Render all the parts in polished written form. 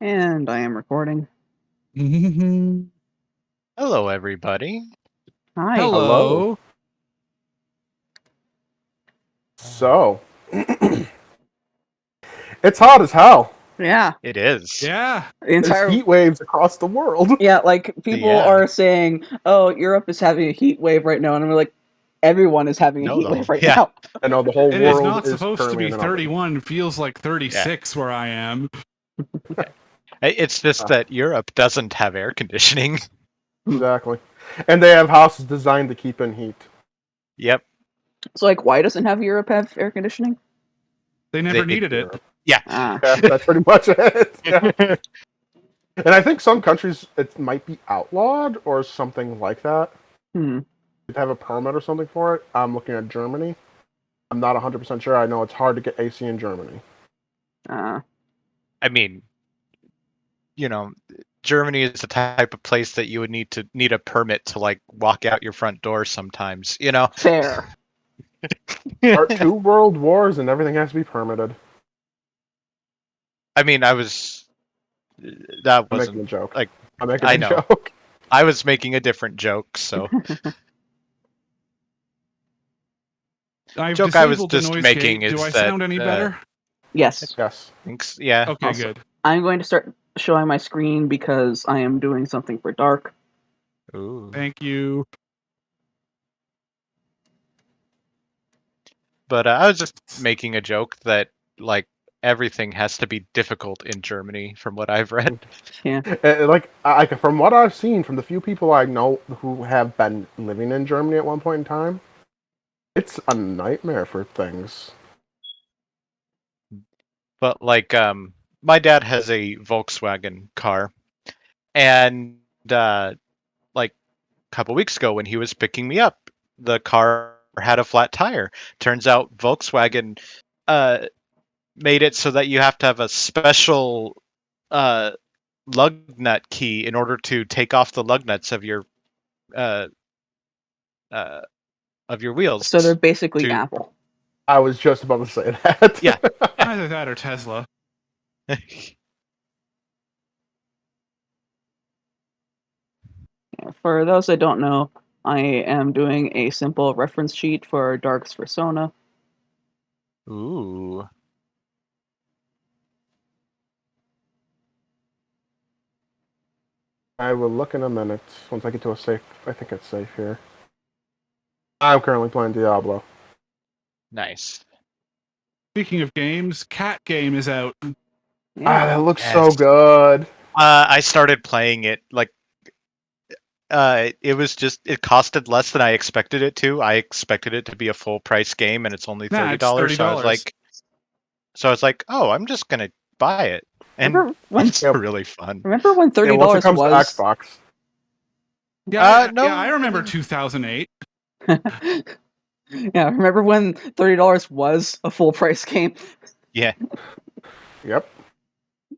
And I am recording. Hello, everybody. Hi. Hello. So, it's hot as hell. Yeah. It is. Yeah. The There's entire heat waves across the world. Yeah, like people Yeah. are saying, "Oh, Europe is having a heat wave right now," and I'm like, "Everyone is having a No, heat the wave whole- right yeah. now." I know the whole It is world not supposed to currently be in an oven. 31. Feels like 36 where I am. It's just that Europe doesn't have air conditioning. Exactly. And they have houses designed to keep in heat. Yep. So, like, why doesn't Europe have air conditioning? They never They- needed it. Yeah. Ah, Yeah, that's pretty much it. Yeah. And I think some countries, it might be outlawed or something like that. hmm. You'd have a permit or something for it. I'm looking at Germany. I'm not 100% sure. I know it's hard to get AC in Germany. Ah. I mean, Germany is the type of place that you would need a permit to like walk out your front door sometimes. Fair. Start 2 world wars and everything has to be permitted. I mean, that I'm making a wasn't joke. like I'm making I a know. joke. I was making a different joke, so I've joke I was disabled the just noise making gate. Do is I that, sound any better? Yes. Yes. thanks. Yeah. Okay, Also- good. I'm going to start showing my screen because I am doing something for dark. Ooh. Thank you. But I was just making a joke that like everything has to be difficult in Germany, from what I've read. Yeah. From what I've seen, from the few people I know who have been living in Germany at one point in time, it's a nightmare for things. But like, my dad has a Volkswagen car, and like a couple weeks ago when he was picking me up, the car had a flat tire. Turns out Volkswagen made it so that you have to have a special lug nut key in order to take off the lug nuts uh, of your wheels. So they're basically to- Apple. I was just about to say that. Yeah. Either that or Tesla. For those that don't know, I am doing a simple reference sheet for Dark's Persona. Ooh. I will look in a minute once I get to a safe. I think it's safe here. I'm currently playing Diablo. Nice. Speaking of games, Cat Game is out. Yeah. That looks Yes. so good. I started playing it like it costed less than I expected it to. I expected it to be a full price game, and it's only Nah, it's $30. $30. So I was like, oh, I'm just gonna buy it, and Remember when? it's really fun. Remember when Yeah, $30 once it comes was? to Xbox. Yeah, No, I remember 2008. Yeah, remember when $30 was a full price game? Yeah, Yep.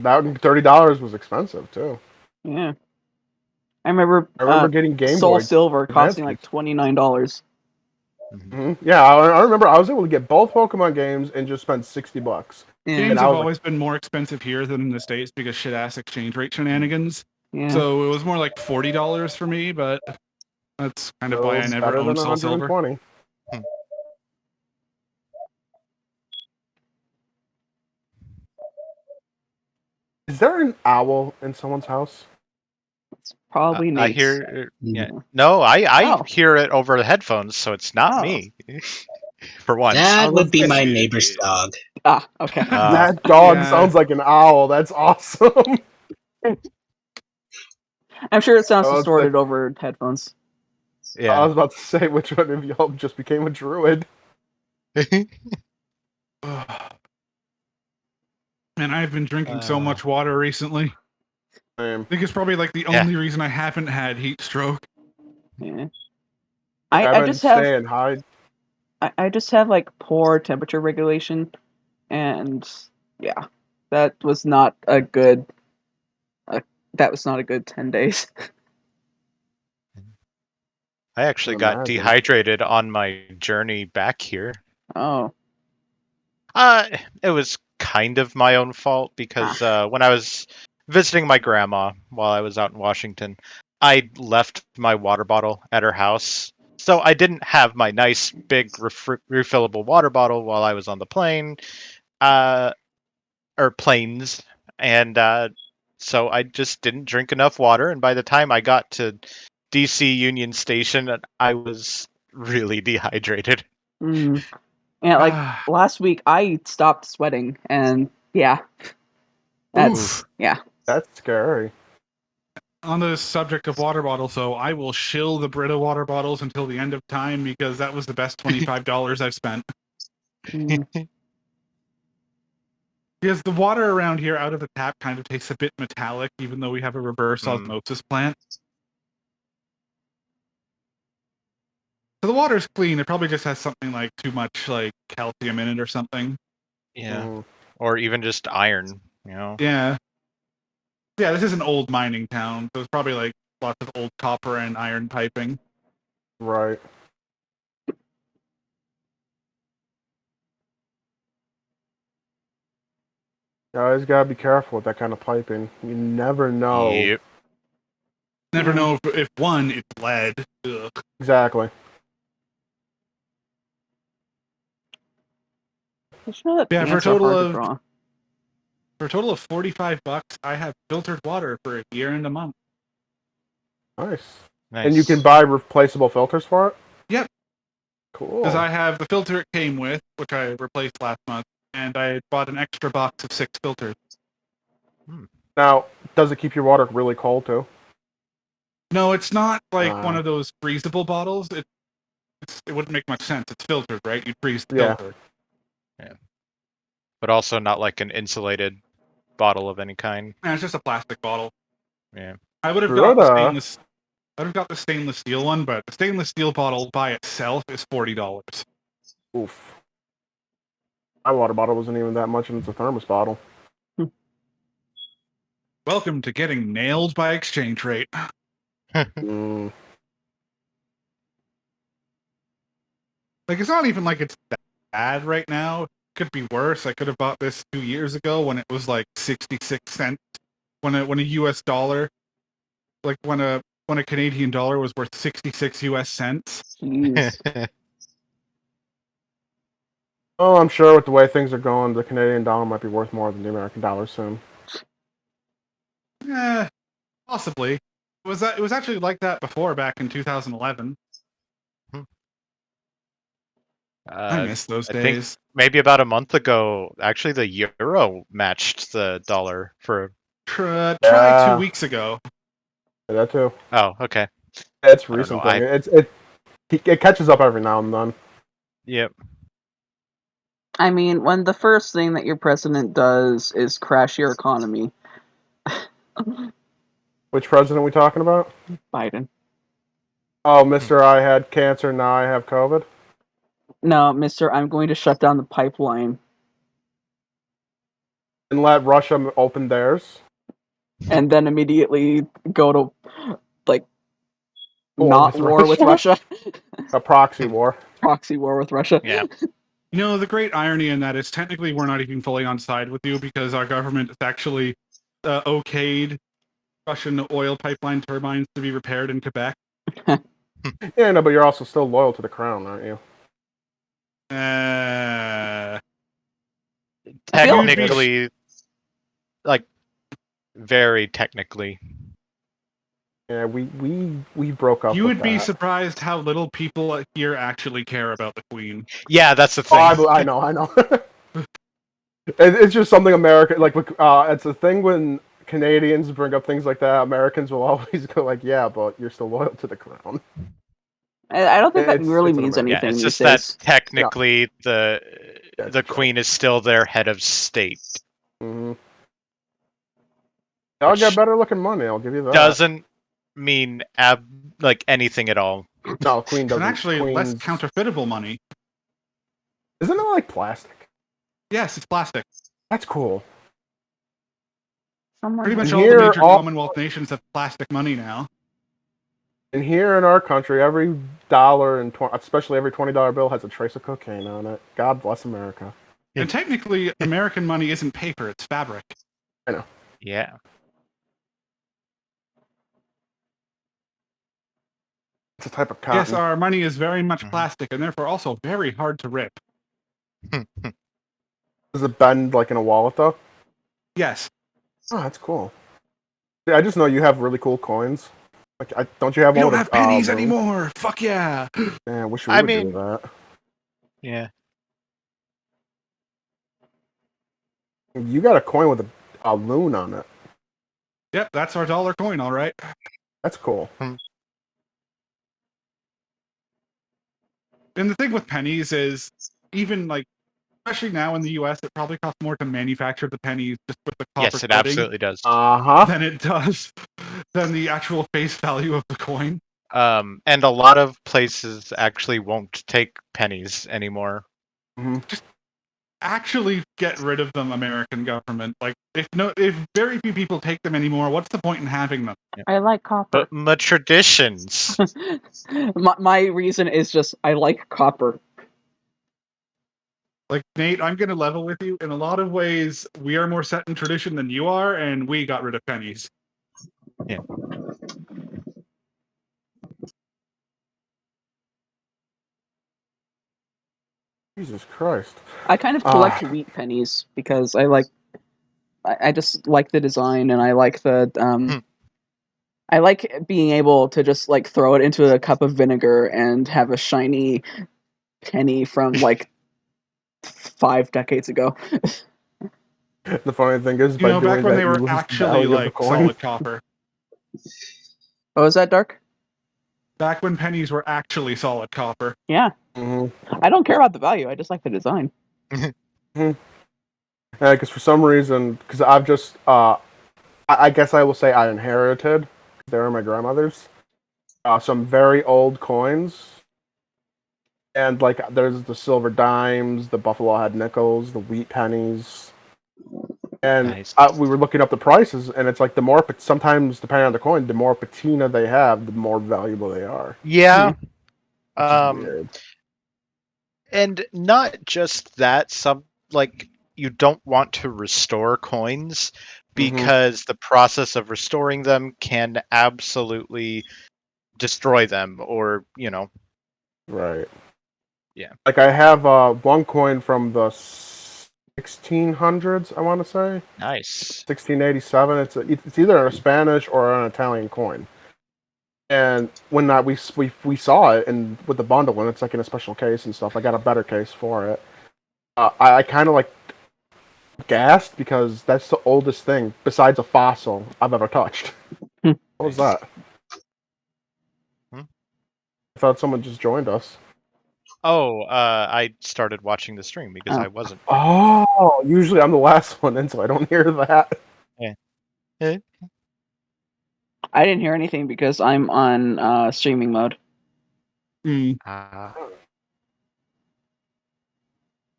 That $30 was expensive too. Yeah. I remember, I remember getting Game Soul Boy Silver costing like Advances. $29. Yeah, I remember I was able to get both Pokemon games and just spend $60. Yeah. Games And I have was like- always been more expensive here than in the States because shit-ass exchange rate shenanigans. Yeah. So it was more like $40 for me, but that's kind of why I Still never better than owned Soul Silver. 120. Is there an owl in someone's house? It's probably I Nate's. hear. Yeah, Yeah. no, I Oh. hear it over the headphones, so it's not Oh. me. For once. That would be my Yes. neighbor's dog. Ah, okay. That dog Yeah. sounds like an owl. That's awesome. I'm sure it sounds Oh, it's distorted over headphones. I Yeah. was about to say, which one of y'all just became a druid? Man, I've been drinking so Uh. much water recently. Same. I think it's probably like the Yeah. only reason I haven't had heat stroke. Yeah. I've I been just have staying high. I just have like poor temperature regulation, and yeah, that was not a good. That was not a good 10 days. I actually Can got imagine. dehydrated on my journey back here. Oh. It was kind of my own fault because when I was visiting my grandma while I was out in Washington. I left my water bottle at her house. So I didn't have my nice big refillable water bottle while I was on the plane, or planes, and so I just didn't drink enough water. And by the time I got to DC Union Station, I was really dehydrated. Mm. Yeah, like last week I stopped sweating, and yeah, that's Oof. yeah. That's scary. On the subject of water bottles, though, I will shill the Brita water bottles until the end of time because that was the best $25 I've spent. Mm. Because the water around here out of the tap kind of tastes a bit metallic, even though we have a reverse Mm. osmosis plant. So the water's clean. It probably just has something like too much like calcium in it or something. Yeah, Mm, or even just iron. Yeah. Yeah, this is an old mining town, so it's probably like lots of old copper and iron piping. right. You always gotta be careful with that kind of piping. You never know. Yep. Never Yeah. know if one, it's lead. Ugh. Exactly. Yeah, Pants are hard to draw. for a total of $45, I have filtered water for a year and a month. Nice. Nice. And you can buy replaceable filters for it? Yep. Cool. Because I have the filter it came with, which I replaced last month, and I bought an extra box of 6 filters. Now, does it keep your water really cold too? No, it's not like one of those freezable bottles. It wouldn't make much sense. It's filtered, right? You'd freeze the Yeah. filter. Yeah. But also not like an insulated bottle of any kind. Yeah, it's just a plastic bottle. Yeah. I would have got the Brita. stainless. I would have got the stainless steel one, but the stainless steel bottle by itself is $40. Oof. My water bottle wasn't even that much, and it's a thermos bottle. Welcome to getting nailed by exchange rate. Mm, Like, it's not even like it's bad right now. It could be worse. I could have bought this 2 years ago when it was like 66 cents. When a US dollar, like when a Canadian dollar was worth 66 US cents. Jeez. oh, I'm sure with the way things are going, the Canadian dollar might be worth more than the American dollar soon. Possibly. It was actually like that before, back in 2011. I miss those I think days. maybe about a month ago, actually, the euro matched the dollar for. Try Yeah. 2 weeks ago. Yeah, that too. Oh, okay. It's I don't recent know, thing. It catches up every now and then. Yep. I mean, when the first thing that your president does is crash your economy, Which president are we talking about? Biden. Oh, Mr. I had cancer, now I have COVID. No, Mister, I'm going to shut down the pipeline, And let Russia open theirs. and then immediately go to like War not with war with Russia, A proxy war. proxy war with Russia. Yeah. You know, the great irony in that is technically we're not even fully on side with you because our government has actually okayed Russian oil pipeline turbines to be repaired in Quebec. Yeah, no, but you're also still loyal to the crown, aren't you? Technically, like, very technically. Yeah, we broke up. You with would be that. surprised how little people here actually care about the Queen. Yeah, that's the Oh, thing. I know. It's just something American, like, it's a thing when Canadians bring up things like that. Americans will always go like, "Yeah, but you're still loyal to the crown." I don't think that It's really an means American- Yeah, anything it's these just that days. technically the That's true. Queen is still their head of state. Mm-hmm. I'll get better looking money. I'll give you that. Doesn't mean like anything at all. No, Queen And doesn't. actually, less Queen's... counterfeitable money. Isn't it like plastic? Yes, it's plastic. That's cool. Pretty much And all the here, major Commonwealth nations have plastic money now. And here in our country, every dollar and especially every $20 bill has a trace of cocaine on it. God bless America. And technically, American money isn't paper; it's fabric. I know. Yeah. It's a type of cotton. Yes, our money is very much Mhm. plastic and therefore also very hard to rip. Does it bend like in a wallet though? Yes. Oh, that's cool. Yeah, I just know you have really cool coins. Like, don't you have We all don't the have pennies room? anymore. Fuck yeah. Yeah, I wish we I would do mean- that. Yeah. You got a coin with a loon on it. Yep, that's our dollar coin, all right. That's cool. And the thing with pennies is, even like, especially now in the US, it probably costs more to manufacture the pennies just with the copper Yes, it coating absolutely does. than it does than the actual face value of the coin. And a lot of places actually won't take pennies anymore. Actually get rid of them, American government. Like, if very few people take them anymore, what's the point in having them? I like copper. But my traditions. my reason is just I like copper. Like, Nate, I'm gonna level with you. In a lot of ways, we are more set in tradition than you are, and we got rid of pennies. Jesus Christ. I kind of collect wheat pennies because I just like the design and I like the I like being able to just like throw it into a cup of vinegar and have a shiny penny from like 5 decades ago. The funny thing is, You by know, doing back when that, they you were lose the actually value of the like coin. solid copper. Oh, is that dark? Back when pennies were actually solid copper. Yeah. Mhm. I don't care about the value. I just like the design. Yeah, because for some reason, because I've just, I guess I will say I inherited, they were my grandmother's, some very old coins. And, like, there's the silver dimes, the buffalo head nickels, the wheat pennies. And Nice. we were looking up the prices, and it's like sometimes, depending on the coin, the more patina they have, the more valuable they are. Yeah. Which is weird. And not just that, you don't want to restore coins because the process of restoring them can absolutely destroy them or, Right. Yeah. Like, I have one coin from the 1600s, I want to say. Nice. 1687. It's either a Spanish or an Italian coin. And when we saw it and with the bundle, and it's like in a special case and stuff, I got a better case for it. I kind of like gasped because that's the oldest thing besides a fossil I've ever touched. What was that? Hmm? I thought someone just joined us. Oh, I started watching the stream because Oh. I wasn't. Oh, usually I'm the last one in, so I don't hear that. I didn't hear anything because I'm on streaming mode. Ah.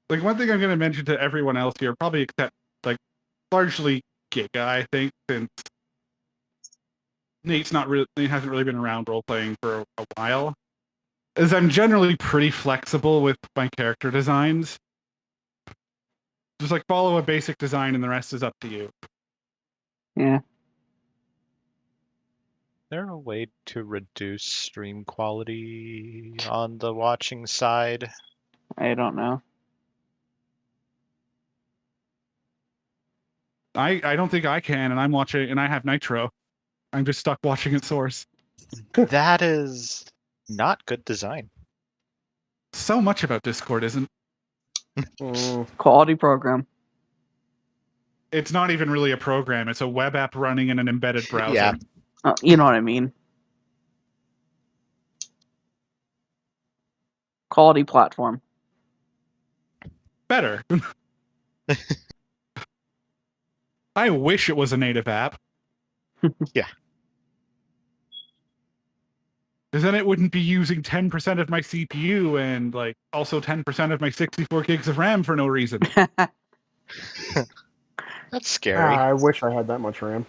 Like, one thing I'm going to mention to everyone else here, probably except, like, largely Giga, I think, since Nate hasn't really been around role-playing for a while, is I'm generally pretty flexible with my character designs. Just, like, follow a basic design and the rest is up to you. Yeah. Is there a way to reduce stream quality on the watching side? I don't know. I don't think I can, and I'm watching, and I have Nitro. I'm just stuck watching at source. That is not good design. So much about Discord isn't. Quality program. It's not even really a program. It's a web app running in an embedded browser. Yeah. You know what I mean. Quality platform. Better. I wish it was a native app. Yeah. Because then it wouldn't be using 10% of my CPU and, like, also 10% of my 64 gigs of RAM for no reason. That's scary. I wish I had that much RAM.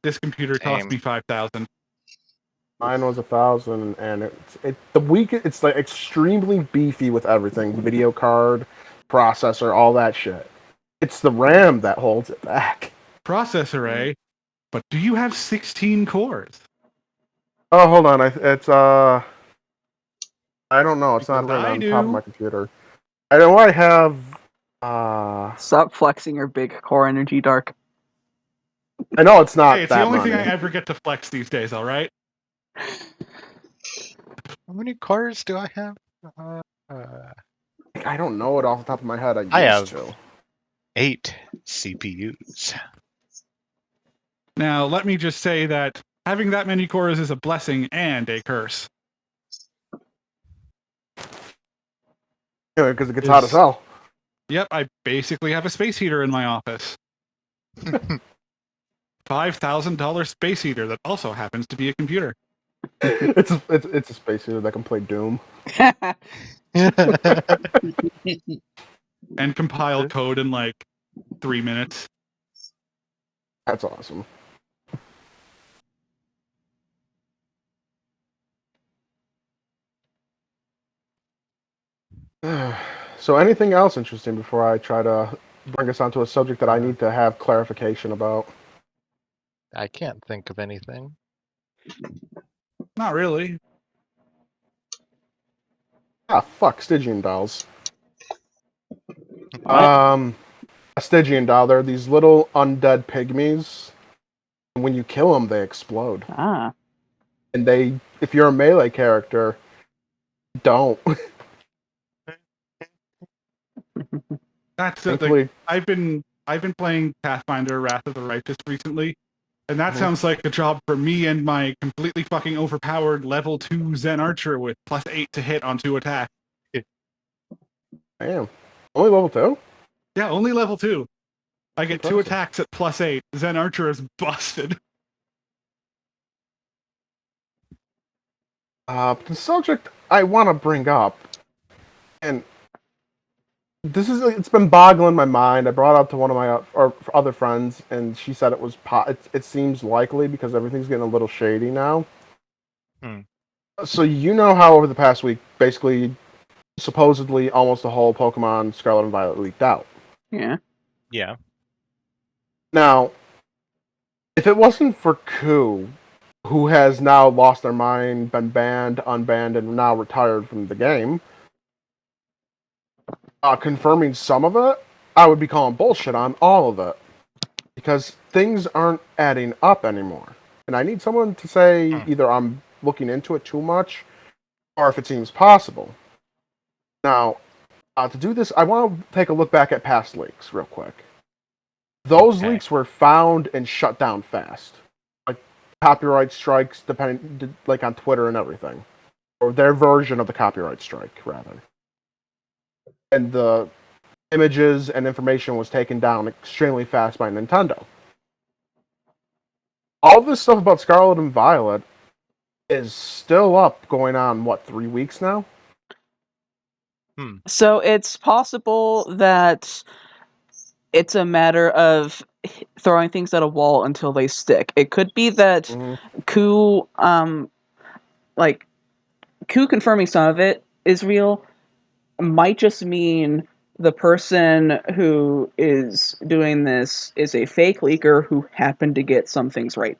This computer cost Same. me $5,000. Mine was 1,000, and it's like extremely beefy with everything: video card, processor, all that shit. It's the RAM that holds it back. Processor, eh? But do you have 16 cores? Oh, hold on. It's I don't know. It's not Because written I on top of do. my computer. I know I have. Stop flexing your big core energy, Dark. I know it's not Hey, it's the that only money. thing I ever get to flex these days. All right. How many cores do I have? I don't know it off the top of my head. I I used have to. 8 CPUs. Now, let me just say that having that many cores is a blessing and a curse. Anyway, because it gets hot as Is- hell. Yep, I basically have a space heater in my office. $5,000 space heater that also happens to be a computer. It's a space heater that can play Doom. And compile code in like 3 minutes. That's awesome. So, anything else interesting before I try to bring us onto a subject that I need to have clarification about? I can't think of anything. Not really. Ah, fuck, Stygian dolls. What? A Stygian doll, they're these little undead pygmies. And when you kill them, they explode. Ah. And if you're a melee character, don't. That's Thankfully, I've been playing Pathfinder Wrath of the Righteous recently, and that sounds like a job for me and my completely fucking overpowered level 2 Zen Archer with +8 to hit on 2 attacks. damn. Only level 2? Yeah, only level 2. I get 2 Impressive. attacks at +8. Zen Archer is busted. The subject I want to bring up, and it's been boggling my mind. I brought it up to one of my or other friends, and she said it was it seems likely because everything's getting a little shady now. Hmm. So you know how over the past week, basically, supposedly almost the whole Pokemon Scarlet and Violet leaked out. Yeah. Yeah. Now, if it wasn't for Ku, who has now lost their mind, been banned, unbanned, and now retired from the game, confirming some of it, I would be calling bullshit on all of it. Because things aren't adding up anymore. And I need someone to say either I'm looking into it too much, or if it seems possible. Now, to do this, I want to take a look back at past leaks real quick. Those Okay. leaks were found and shut down fast. Like copyright strikes, depending, like on Twitter and everything. Or their version of the copyright strike, rather. And the images and information was taken down extremely fast by Nintendo. All this stuff about Scarlet and Violet is still up, going on, 3 weeks now? So it's possible that it's a matter of throwing things at a wall until they stick. It could be that Ku, Ku confirming some of it is real, might just mean the person who is doing this is a fake leaker who happened to get some things right.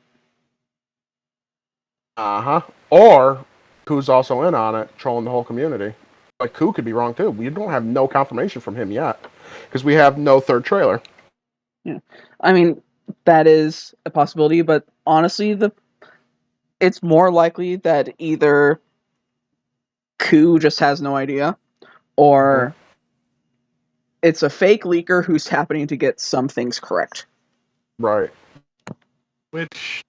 Or Ku's also in on it, trolling the whole community. But Ku could be wrong too. We don't have no confirmation from him yet, because we have no third trailer. Yeah, I mean that is a possibility, but honestly, it's more likely that either Ku just has no idea, or it's a fake leaker who's happening to get some things correct. Right. Which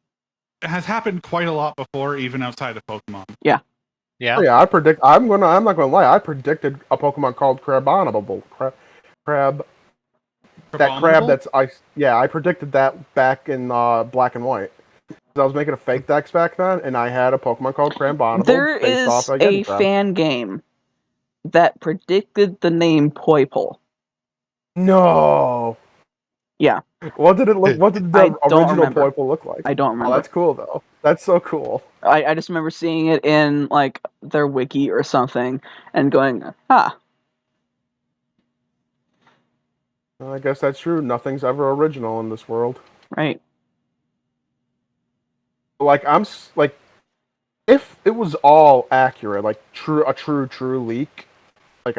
has happened quite a lot before, even outside of Pokemon. Yeah. Yeah. Oh, yeah, I'm not gonna lie, I predicted a Pokemon called Crabominable. Crab. That crab that's ice. Yeah, I predicted that back in Black and White. I was making a fake dex back then, and I had a Pokemon called Crabominable There based off is of a Crab. fan game that predicted the name Poipole. No. Yeah. What did it look? What did I the don't original remember. Poiple look like? I don't Oh, remember. that's cool though. That's so cool. I just remember seeing it in like their wiki or something and going, ah. I guess that's true. Nothing's ever original in this world. Right. Like was all accurate, like a true leak, like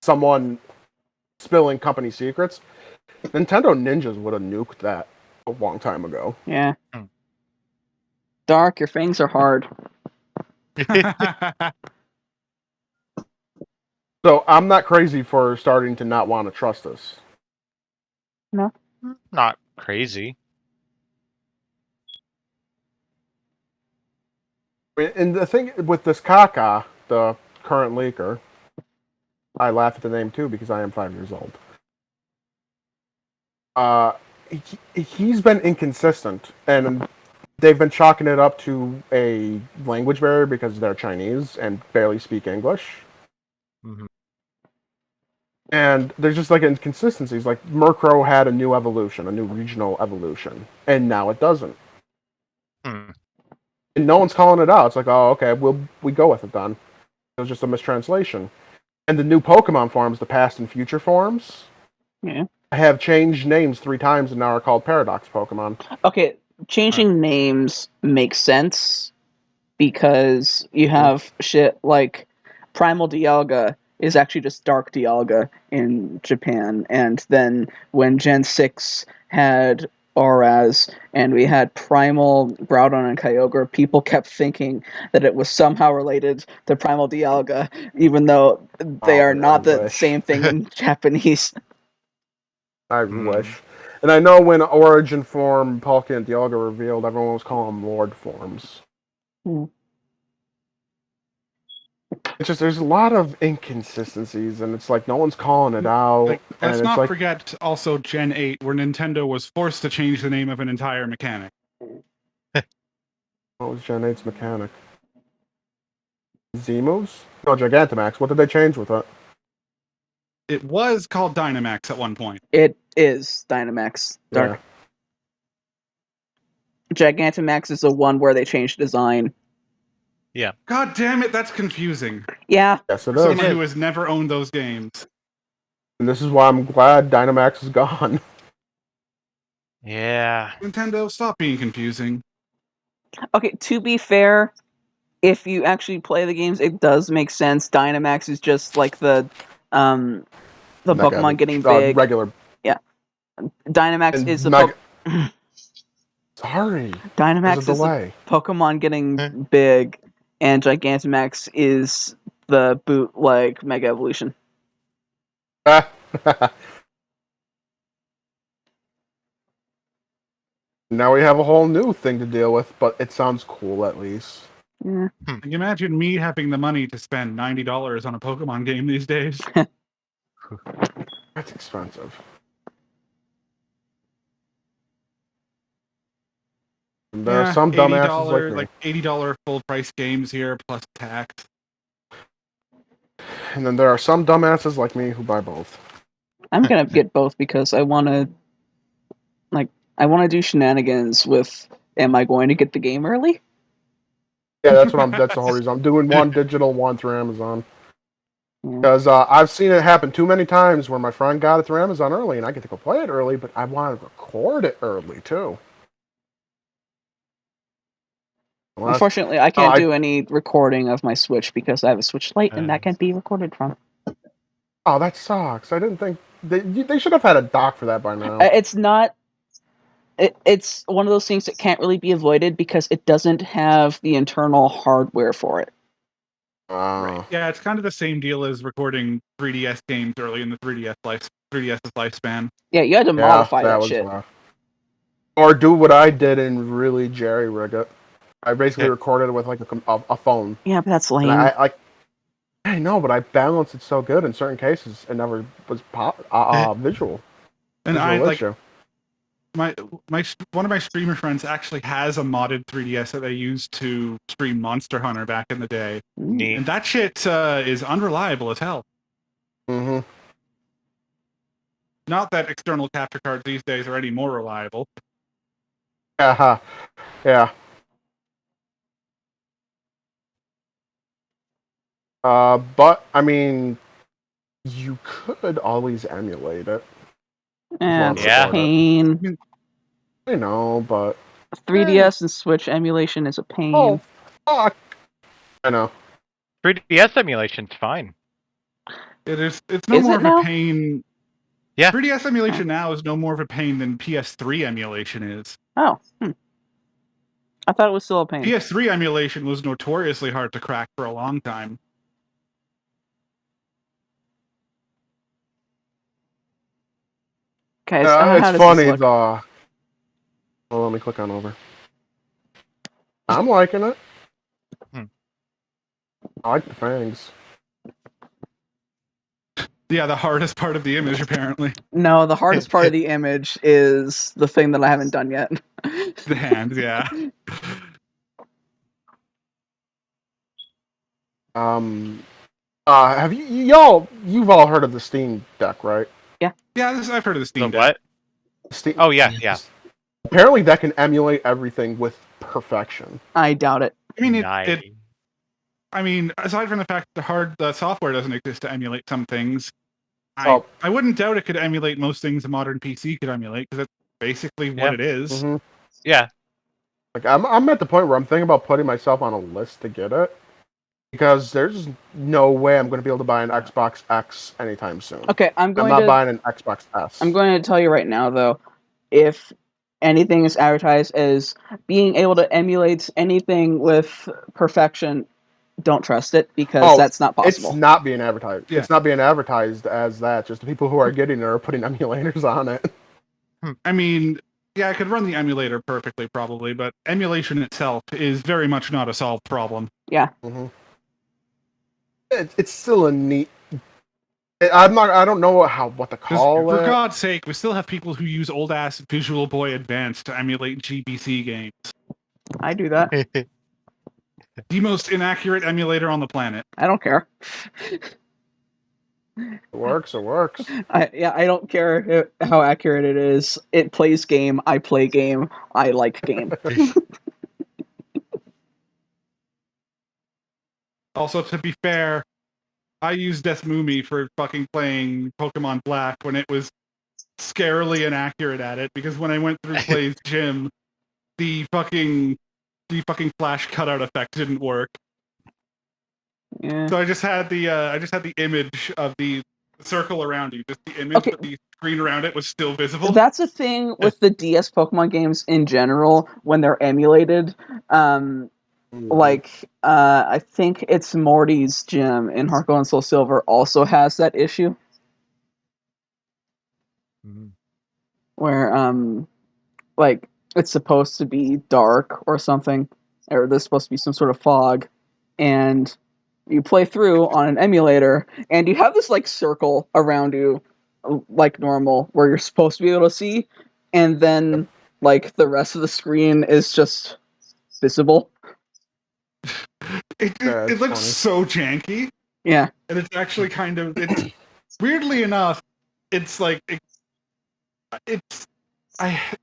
someone spilling company secrets. Nintendo ninjas would have nuked that a long time ago. Yeah. Hmm. Dark, your fangs are hard. So I'm not crazy for starting to not want to trust this. No. Not crazy. And the thing with this Kaka, the current leaker, I laugh at the name too because I am 5 years old. He's been inconsistent, and they've been chalking it up to a language barrier because they're Chinese and barely speak English. Mm-hmm. And there's just like inconsistencies. Like Murkrow had a new evolution, a new regional evolution, and now it doesn't. Hmm. And no one's calling it out. It's like, oh, okay, we go with it then. It was just a mistranslation. And the new Pokemon forms, the past and future forms, Yeah. have changed names 3 times and now are called Paradox Pokemon. Okay, changing names makes sense because you have shit like Primal Dialga is actually just Dark Dialga in Japan, and then when Gen 6 had Auraz and we had Primal Groudon and Kyogre, people kept thinking that it was somehow related to Primal Dialga, even though they are not the same thing in Japanese. I wish. And I know when Origin form Palkia and Dialga revealed, everyone was calling them Lord forms. Hmm. It's just there's a lot of inconsistencies, and it's like no one's calling it out. Like, let's and it's not forget also Gen 8, where Nintendo was forced to change the name of an entire mechanic. What was Gen 8's mechanic? Z-moves? No, Gigantamax. What did they change with it? It was called Dynamax at one point. It is Dynamax. Dark. Yeah. Gigantamax is the one where they changed design. Yeah. God damn it, that's confusing. Yeah. Yes, it For is. someone who has never owned those games. And this is why I'm glad Dynamax is gone. Yeah. Nintendo, stop being confusing. Okay, to be fair, if you actually play the games, it does make sense. Dynamax is just like the Pokemon getting big. Regular. Yeah. Dynamax And is the Sorry. Dynamax There's a is the delay. Pokemon getting big, and Gigantamax is the bootleg Mega Evolution. Now we have a whole new thing to deal with, but it sounds cool at least. Yeah. Like, imagine me having the money to spend $90 on a Pokemon game these days. That's expensive. And there are some dumbasses like me. Like $80 full price games here plus tax. And then there are some dumbasses like me who buy both. I'm gonna get both because I wanna do shenanigans with am I going to get the game early? Yeah, that's the whole reason. I'm doing one digital, one through Amazon. Yeah. Because I've seen it happen too many times where my friend got it through Amazon early and I get to go play it early, but I want to record it early too. Well, Unfortunately, I can't do any recording of my Switch because I have a Switch Lite and that can't be recorded from. Oh, that sucks. I didn't think... They should have had a dock for that by now. It's not... It's one of those things that can't really be avoided because it doesn't have the internal hardware for it. Right. Yeah, it's kind of the same deal as recording 3DS games early in the 3DS's lifespan. Yeah, you had to modify that shit. Rough. Or do what I did and really jerry-rig it. I basically recorded it with like a phone. Yeah, but that's lame. I know, but I balanced it so good in certain cases. It never was visual. And one of my streamer friends actually has a modded 3DS that they used to stream Monster Hunter back in the day. Neat. And that shit is unreliable as hell. Mm-hmm. Not that external capture cards these days are any more reliable. Yeah. But I mean, you could always emulate it. Yeah, pain. I know, but 3DS and Switch emulation is a pain. Oh, fuck! I know. 3DS emulation's fine. It is. It's no Is more it of now? a pain. Yeah. 3DS emulation now is no more of a pain than PS3 emulation is. Oh, I thought it was still a pain. PS3 emulation was notoriously hard to crack for a long time. Okay, so how It's does funny. this look? Let me click on over. I'm liking it. Hmm. I like the fangs. Yeah, the hardest part of the image, apparently. No, the hardest part of the image is the thing that I haven't done yet. The hands, yeah. Have you've all heard of the Steam Deck, right? Yeah, I've heard of the The Steam Deck. what? Steam. Oh yeah. Apparently, that can emulate everything with perfection. I doubt it. I mean, Nice. I mean, aside from the fact that the software doesn't exist to emulate some things, Oh. I wouldn't doubt it could emulate most things a modern PC could emulate, because that's basically what it is. Mm-hmm. Yeah. Like I'm at the point where I'm thinking about putting myself on a list to get it, because there's no way I'm going to be able to buy an Xbox X anytime soon. Okay, I'm not buying an Xbox S. I'm going to tell you right now, though, if anything is advertised as being able to emulate anything with perfection, don't trust it, because that's not possible. It's not being advertised. Yeah. It's not being advertised as that. Just the people who are getting it are putting emulators on it. I mean, yeah, I could run the emulator perfectly, probably, but emulation itself is very much not a solved problem. Yeah. Mm-hmm. It's still a neat. I don't know what to call it. For God's sake, we still have people who use old ass Visual Boy Advance to emulate GBC games. I do that. The most inaccurate emulator on the planet. I don't care. It works. It works. I don't care how accurate it is. It plays game. I play game. I like game. Also, to be fair, I used Deathmoomy for fucking playing Pokemon Black when it was scarily inaccurate at it, because when I went through Play's Gym, the fucking flash cutout effect didn't work. Yeah. So I just had the image of the circle around you, just the image, but the screen around it was still visible. That's a thing with the DS Pokemon games in general when they're emulated. I think it's Morty's Gym in Heart Gold and Soul Silver also has that issue. Where it's supposed to be dark or something, or there's supposed to be some sort of fog, and you play through on an emulator, and you have this circle around you, like normal, where you're supposed to be able to see, and then the rest of the screen is just visible. It looks funny. So janky. Yeah, and it's actually kind of weirdly enough, it's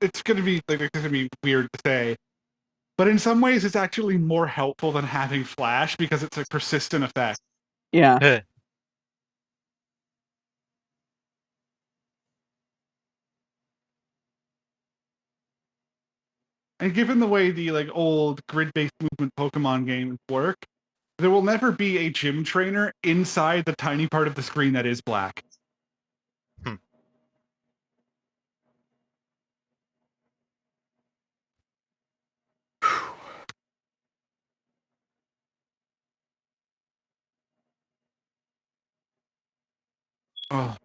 it's gonna be weird to say, but in some ways it's actually more helpful than having Flash, because it's a persistent effect. Yeah. And given the way the old grid-based movement Pokemon games work, there will never be a gym trainer inside the tiny part of the screen that is black. Oh,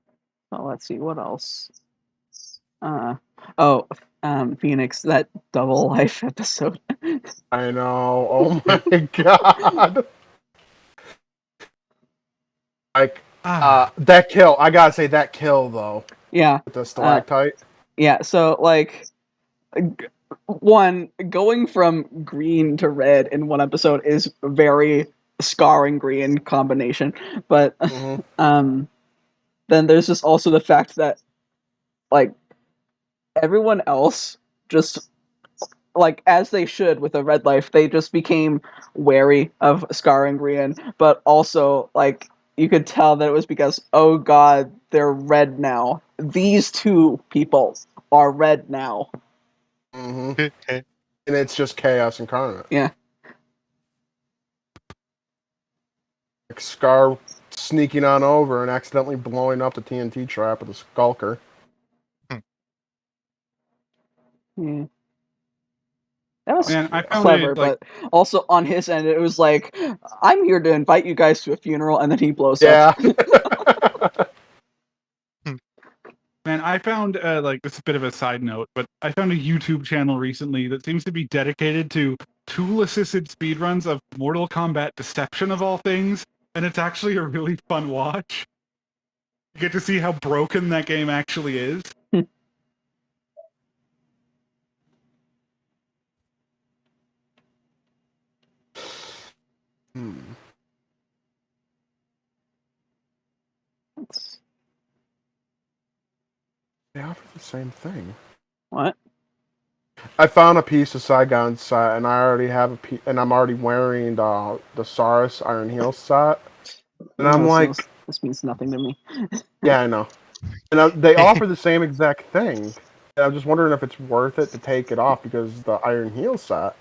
let's see what else. Phoenix, that Double Life episode. I know. Oh my god. That kill. I gotta say that kill though. Yeah. With the stalactite. Yeah. So one, going from green to red in one episode is very scarring green combination, but then there's just also the fact that everyone else just as they should with a red life, they just became wary of scarring green, but also you could tell that it was because, oh god, they're red now. These two people are red now. And it's just chaos incarnate. Yeah. like Scar sneaking on over and accidentally blowing up the TNT trap with a Skulker. Yeah. That was Man, I found clever, it, like- but also on his end, it was like, I'm here to invite you guys to a funeral, and then he blows Yeah. up. Man, I found like this is a bit of a side note, but I found a YouTube channel recently that seems to be dedicated to tool-assisted speedruns of Mortal Kombat Deception of all things, and it's actually a really fun watch. You get to see how broken that game actually is. They offer the same thing. What? I found a piece of Saigon set, and I already have a piece, and I'm already wearing the Saurus Iron Heel set. And I'm like, this means nothing to me. yeah, I know. And they offer the same exact thing. And I'm just wondering if it's worth it to take it off because the Iron Heel set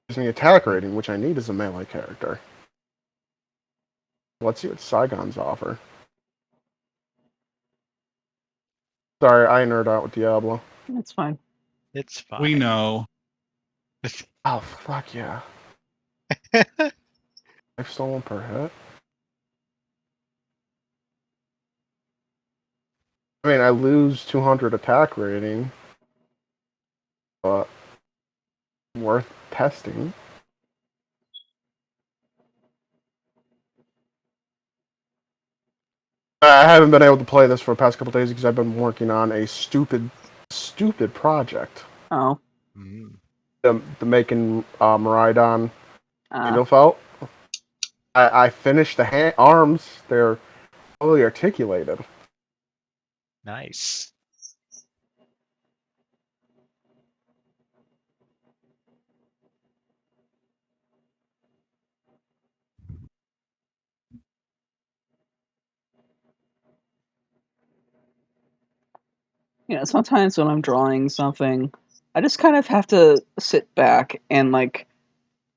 gives me attack rating, which I need as a melee character. Let's see what Saigon's offer. Sorry, I nerd out with Diablo. It's fine. It's fine. We know. Oh, fuck yeah. 5 stolen per hit? I mean, I lose 200 attack rating, but worth testing. I haven't been able to play this for the past couple days because I've been working on a stupid project. Oh. The making Miraidon Uh, needle felt. I finished the arms. They're fully articulated. Nice. Sometimes when I'm drawing something, I just kind of have to sit back and, like,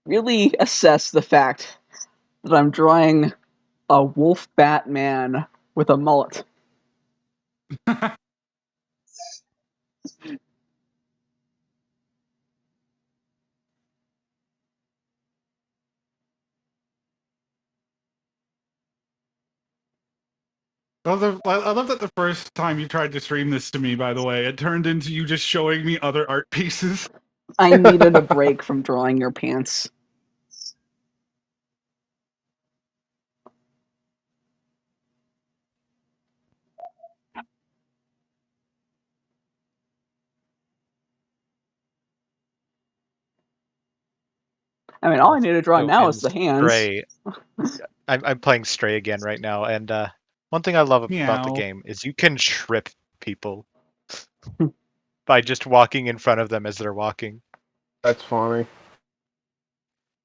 really assess the fact that I'm drawing a wolf Batman with a mullet. I love that the first time you tried to stream this to me, by the way, it turned into you just showing me other art pieces. I needed a break from drawing your pants. I mean, all I need to draw So now in is the hands. Stray, I'm playing Stray again right now, and one thing I love about the Meow. game is you can trip people by just walking in front of them as they're walking. That's funny.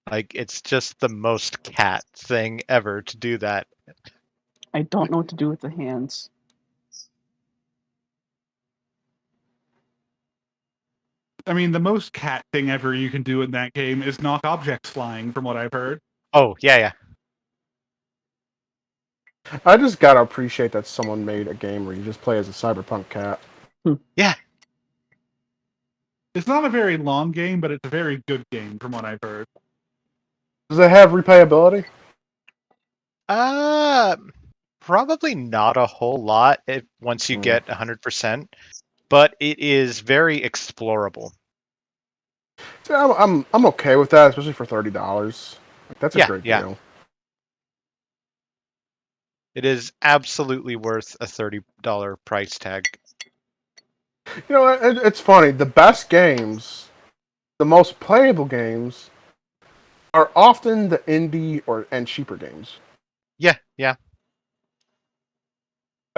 Like, it's just the most cat thing ever to do that. I don't know what to do with the hands. I mean, the most cat thing ever you can do in that game is knock objects flying, from what I've heard. Oh, yeah. I just gotta appreciate that someone made a game where you just play as a cyberpunk cat. Yeah. It's not a very long game, but it's a very good game, from what I've heard. Does it have replayability? Probably not a whole lot once you get 100%, but it is very explorable. Yeah, I'm okay with that, especially for $30. That's a great deal. It is absolutely worth a $30 price tag. You know, it's funny. The best games, the most playable games, are often the indie and cheaper games. Yeah.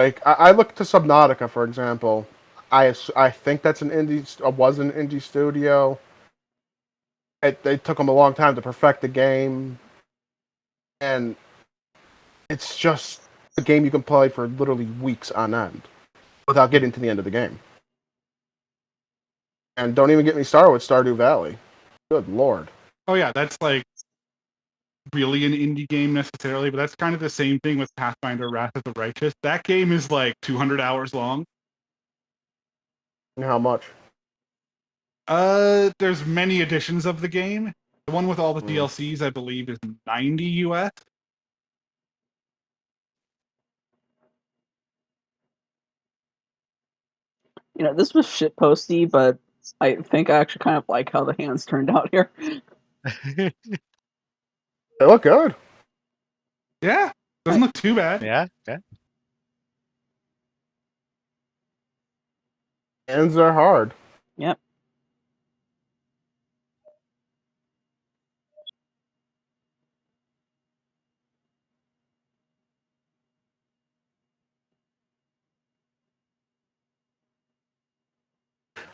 Like I look to Subnautica, for example. I think that's an indie. Was an indie studio. They took them a long time to perfect the game, and it's just a game you can play for literally weeks on end without getting to the end of the game. And don't even get me started with Stardew Valley. Good lord. Oh yeah, that's like really an indie game necessarily, but that's kind of the same thing with Pathfinder Wrath of the Righteous. That game is like 200 hours long. And how much? There's many editions of the game. The one with all the DLCs, I believe, is 90 US. This was shitposty, but I think I actually kind of like how the hands turned out here. They look good. Yeah, doesn't look too bad. Yeah. Hands are hard. Yep.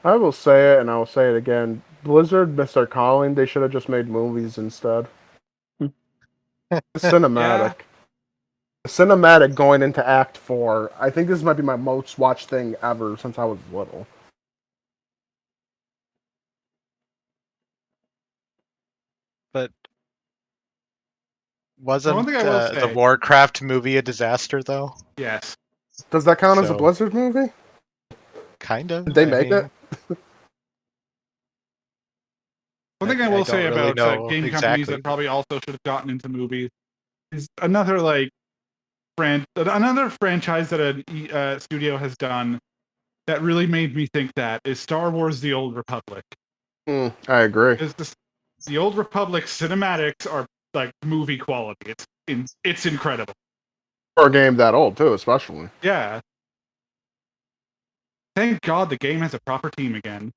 I will say it, and I will say it again. Blizzard missed their calling. They should have just made movies instead. Cinematic. Cinematic going into Act 4. I think this might be my most watched thing ever since I was little. But wasn't one thing I will the say- Warcraft movie a disaster, though? Yes. Does that count as a So- Blizzard movie? Kind of. Did they make it? One thing I I will don't say really about know game companies exactly. that probably also should have gotten into movies is another another franchise that a studio has done that really made me think that is Star Wars: The Old Republic. I agree. Because the Old Republic cinematics are like movie quality. It's incredible. For a game that old too, especially. Yeah. Thank God the game has a proper team again.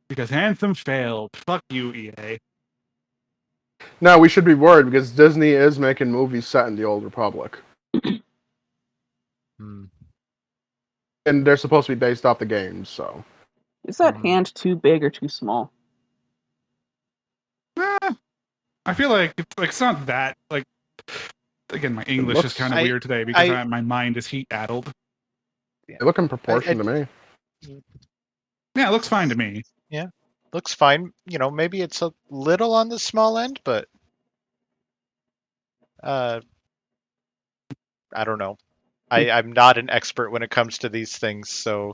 Because Anthem failed. Fuck you, EA. Now we should be worried because Disney is making movies set in the Old Republic, Hmm. and they're supposed to be based off the games. So Is that hand too big or too small? I feel like it's not that like. Again, my English looks- is kind of weird today because my mind is heat addled. they look in proportion to me. Yeah, it looks fine to me. Looks fine. Maybe it's a little on the small end, but I don't know. I'm not an expert when it comes to these things, so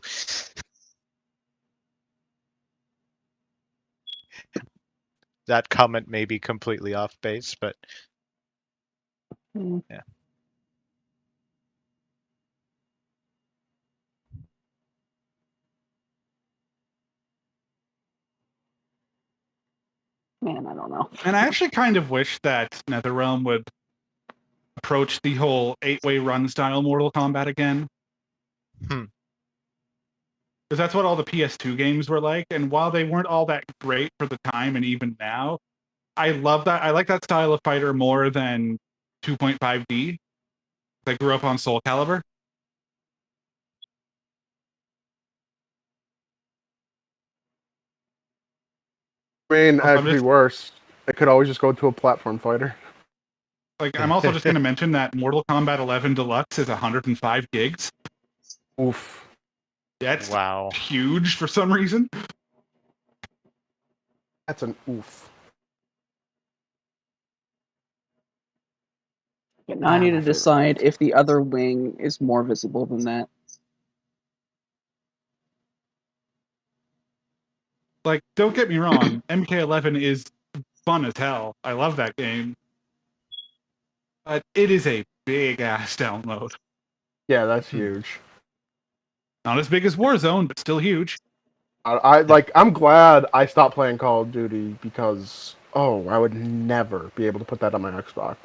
that comment may be completely off base, but yeah. Man, I don't know. And I actually kind of wish that NetherRealm would approach the whole 8-way run style Mortal Kombat again. Hmm. Because that's what all the PS2 games were like. And while they weren't all that great for the time and even now, I love that. I like that style of fighter more than 2.5D. I grew up on Soul Calibur. I mean, Also, it could be worse. It could always just go to a platform fighter. Like, I'm also just going to mention that Mortal Kombat 11 Deluxe is 105 gigs. Oof. That's Wow. huge for some reason. That's an oof. Now I need to decide if the other wing is more visible than that. Like, don't get me wrong, MK11 is fun as hell. I love that game. But it is a big ass download. Yeah, that's huge. Not as big as Warzone, but still huge. I'm glad I stopped playing Call of Duty because I would never be able to put that on my Xbox.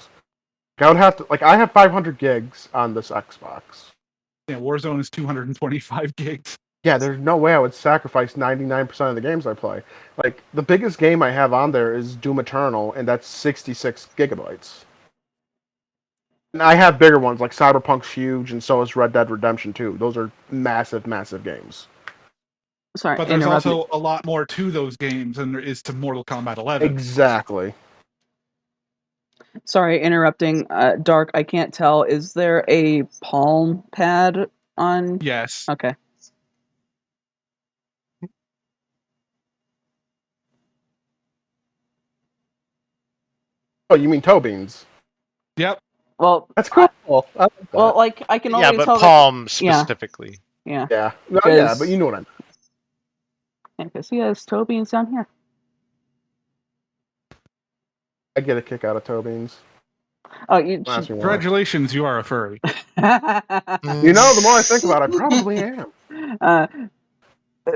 I would have to I have 500 gigs on this Xbox. Yeah, Warzone is 225 gigs. Yeah, there's no way I would sacrifice 99% of the games I play. Like, the biggest game I have on there is Doom Eternal, and that's 66 gigabytes. And I have bigger ones, like Cyberpunk's huge, and so is Red Dead Redemption 2. Those are massive, massive games. Sorry, But there's also a lot more to those games than there is to Mortal Kombat 11. Exactly. Sorry, interrupting. Dark, I can't tell. Is there a palm pad on? Yes. Okay. Oh, you mean toe beans? Yep. Well, That's cool. I like that. well, like I can Yeah, already but tell palm that. specifically. Yeah, Yeah. No, Because- yeah, but you know what I mean. because he has toe beans down here. I get a kick out of toe beans. Oh, you. Don't ask me why. Congratulations, you are a furry. You know, the more I think about it, I probably am.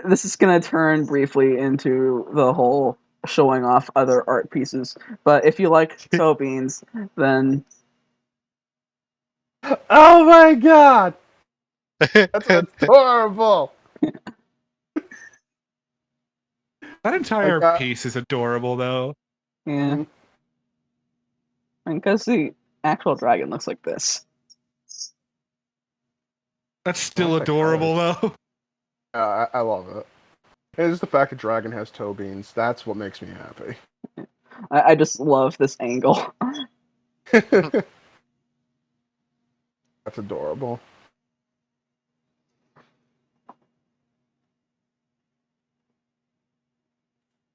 This is gonna turn briefly into the whole showing off other art pieces. But if you like toe beans, then Oh my god! That's adorable! That entire Like, piece is adorable, though. yeah, mhm. because the actual dragon looks like this. That's still like the adorable, though. I love it. It's the fact that Dragon has toe beans. That's what makes me happy. I just love this angle. That's adorable.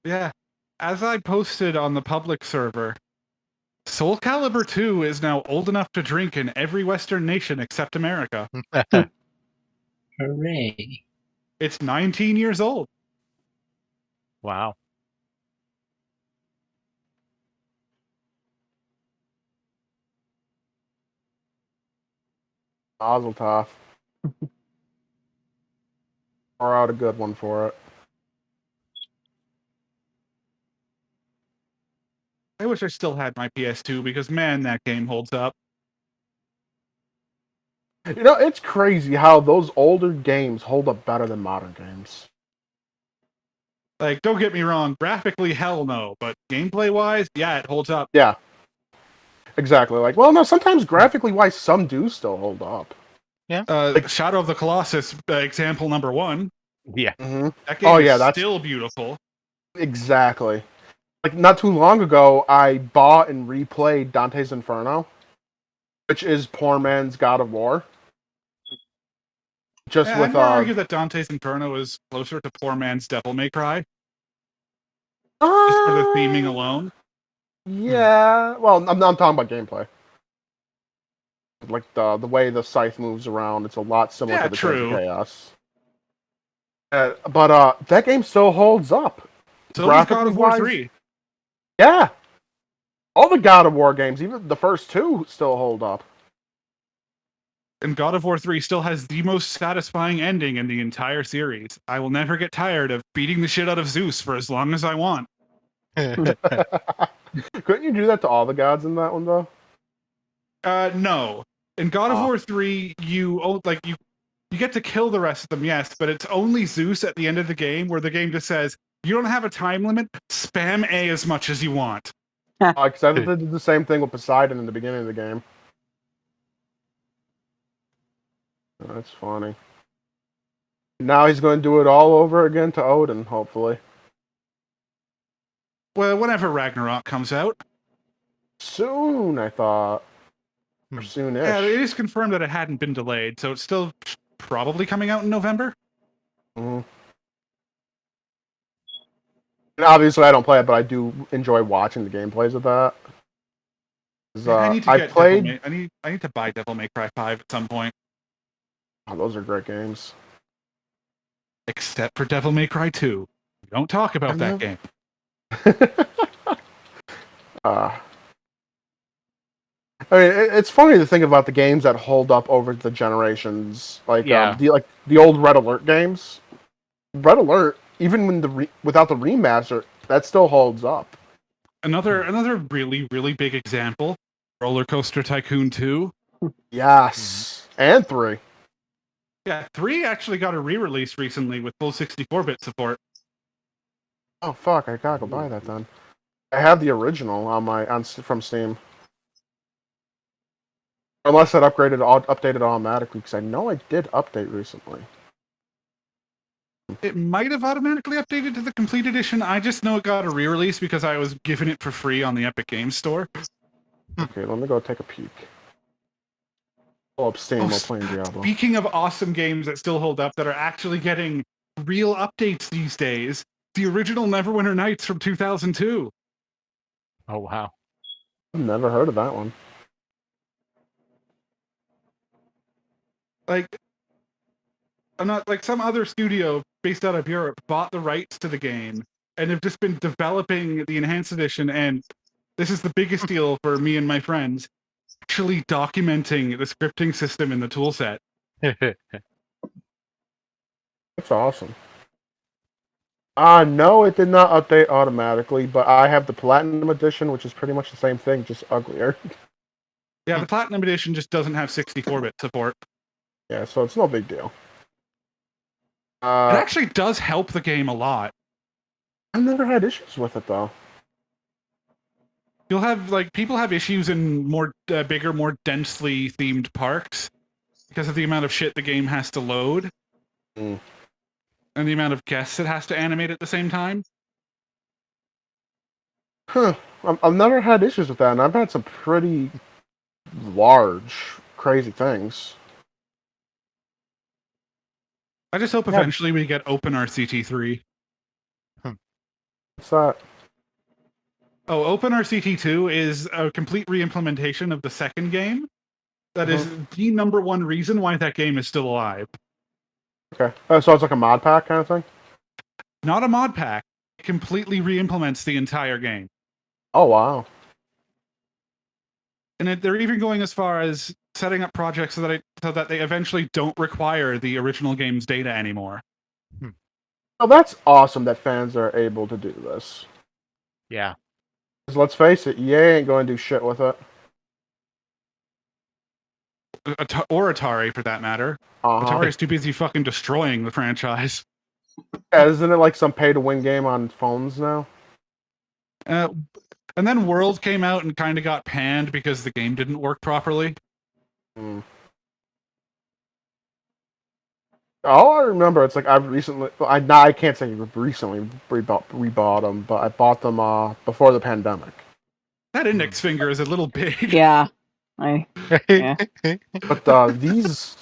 Yeah. As I posted on the public server, Soul Calibur 2 is now old enough to drink in every Western nation except America. Hooray. It's 19 years old. Wow. Mazel tov. Or out a good one for it. I wish I still had my PS2 because, man, that game holds up. You know, it's crazy how those older games hold up better than modern games. Like, don't get me wrong, graphically, hell no, but gameplay-wise, yeah, it holds up. Yeah. Exactly. Like, well, no, sometimes graphically wise, some do still hold up. Shadow of the Colossus, example number 1. Yeah. Mm-hmm. That game is that's still beautiful. exactly. Like, not too long ago, I bought and replayed Dante's Inferno, which is poor man's God of War. Just Yeah, with I'm gonna argue that Dante's Inferno is closer to poor man's Devil May Cry, just for the theming alone. Yeah. Well, I'm talking about gameplay. Like the way the scythe moves around, it's a lot similar to the true. Chaos. But that game still holds up. So does God of War Graphically-wise, 3. Yeah. All the God of War games, even the first two, still hold up. And God of War 3 still has the most satisfying ending in the entire series. I will never get tired of beating the shit out of Zeus for as long as I want. Couldn't you do that to all the gods in that one, though? No. In God of War 3, you get to kill the rest of them, yes, but it's only Zeus at the end of the game where the game just says, you don't have a time limit, spam A as much as you want. Because I did the same thing with Poseidon in the beginning of the game. Oh, that's funny. Now he's going to do it all over again to Odin, hopefully. Well, whenever Ragnarok comes out. Soon, I thought. Or soonish. Yeah, it is confirmed that it hadn't been delayed, so it's still probably coming out in November. Mm-hmm. And obviously, I don't play it, but I do enjoy watching the gameplays of that. I need to get I need to buy Devil May Cry 5 at some point. Oh, those are great games. Except for Devil May Cry 2. We don't talk about that game. I mean, it's funny to think about the games that hold up over the generations, like the old Red Alert games. Red Alert, even when without the remaster, that still holds up. Another really really big example, Roller Coaster Tycoon 2. Yes, and 3. Yeah, 3 actually got a re-release recently with full 64-bit support. Oh fuck! I gotta go buy that then. I have the original from Steam. Unless that updated automatically, because I know I did update recently. It might have automatically updated to the complete edition. I just know it got a re-release because I was given it for free on the Epic Games Store. Okay, let me go take a peek. Pull up Steam while playing Diablo. Speaking of awesome games that still hold up, that are actually getting real updates these days, the original Neverwinter Nights from 2002. Oh, wow. I've never heard of that one. Like, I'm not like some other studio based out of Europe bought the rights to the game and have just been developing the enhanced edition. And this is the biggest deal for me and my friends, actually documenting the scripting system in the toolset. That's awesome. No, it did not update automatically, but I have the Platinum Edition, which is pretty much the same thing, just uglier. Yeah, the Platinum Edition just doesn't have 64-bit support. Yeah, so it's no big deal. It actually does help the game a lot. I've never had issues with it, though. You'll have, like, people have issues in more bigger, more densely themed parks because of the amount of shit the game has to load. Mm. And the amount of guests it has to animate at the same time. Huh. I've never had issues with that, and I've had some pretty large, crazy things. I just hope eventually we get OpenRCT3. What's that? Oh, OpenRCT2 is a complete re-implementation of the second game. That is the number one reason why that game is still alive. Okay. So it's like a mod pack kind of thing? Not a mod pack. It completely re-implements the entire game. Oh, wow. And they're even going as far as setting up projects so that they eventually don't require the original game's data anymore. Oh, that's awesome that fans are able to do this. Yeah. Because let's face it, EA ain't going to do shit with it. Or Atari, for that matter. Atari's too busy fucking destroying the franchise. Yeah, isn't it like some pay-to-win game on phones now? And then World came out and kind of got panned because the game didn't work properly. Mm. All I remember, it's like I've recently... I can't say recently rebought them, but I bought them before the pandemic. That index finger is a little big. Yeah. Yeah. But these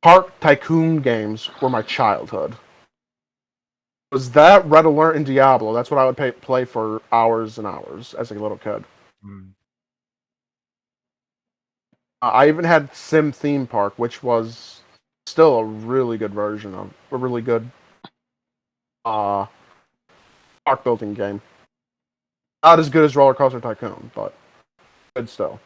Park Tycoon games were my childhood. It was that, Red Alert, and Diablo. That's what I would play for hours and hours as a little kid. I even had Sim Theme Park, which was still a really good version of a really good park building game. Not as good as Roller Coaster Tycoon, but good still.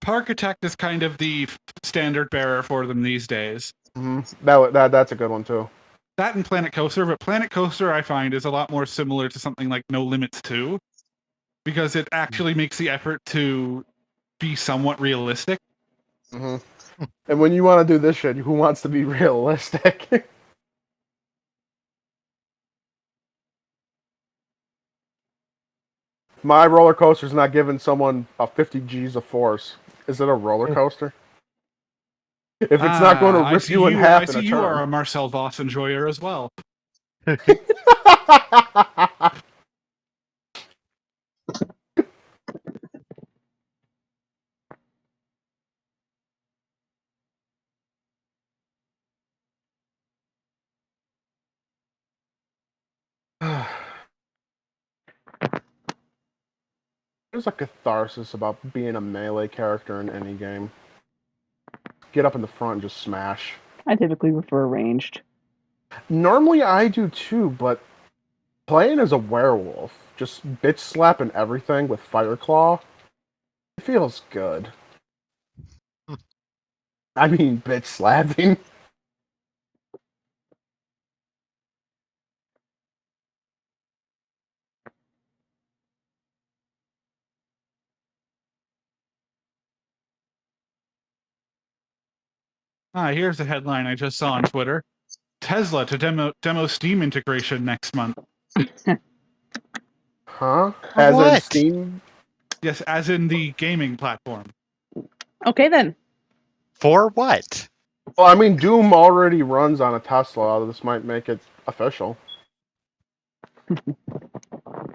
Parkitect is kind of the standard bearer for them these days. That's a good one too. That and Planet Coaster, but Planet Coaster I find is a lot more similar to something like No Limits 2, because it actually makes the effort to be somewhat realistic. And when you want to do this shit, who wants to be realistic? My roller coaster's not giving someone 50 G's of force. Is it a roller coaster? If it's not going to rip you in half in a turn. You are a Marcel Voss enjoyer as well. There's a catharsis about being a melee character in any game. Get up in the front and just smash. I typically prefer ranged. Normally I do too, but playing as a werewolf, just bitch slapping everything with Fire Claw, it feels good. I mean, bitch slapping. Here's a headline I just saw on Twitter. Tesla to demo Steam integration next month. Huh? As What? in Steam? Yes, as in the gaming platform. Okay then. For what? Well, I mean, Doom already runs on a Tesla. This might make it official.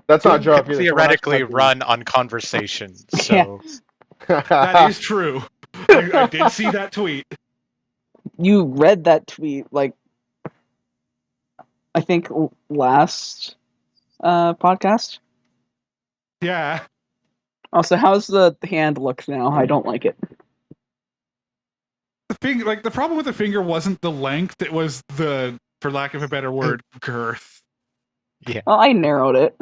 That's not a joke either. Theoretically run on conversations, so... That is true. I did see that tweet. You read that tweet, like, I think last podcast? Yeah. Oh, so how's the hand look now? I don't like it. The finger, like the problem with the finger wasn't the length; it was the, for lack of a better word, girth. Yeah. Well, I narrowed it.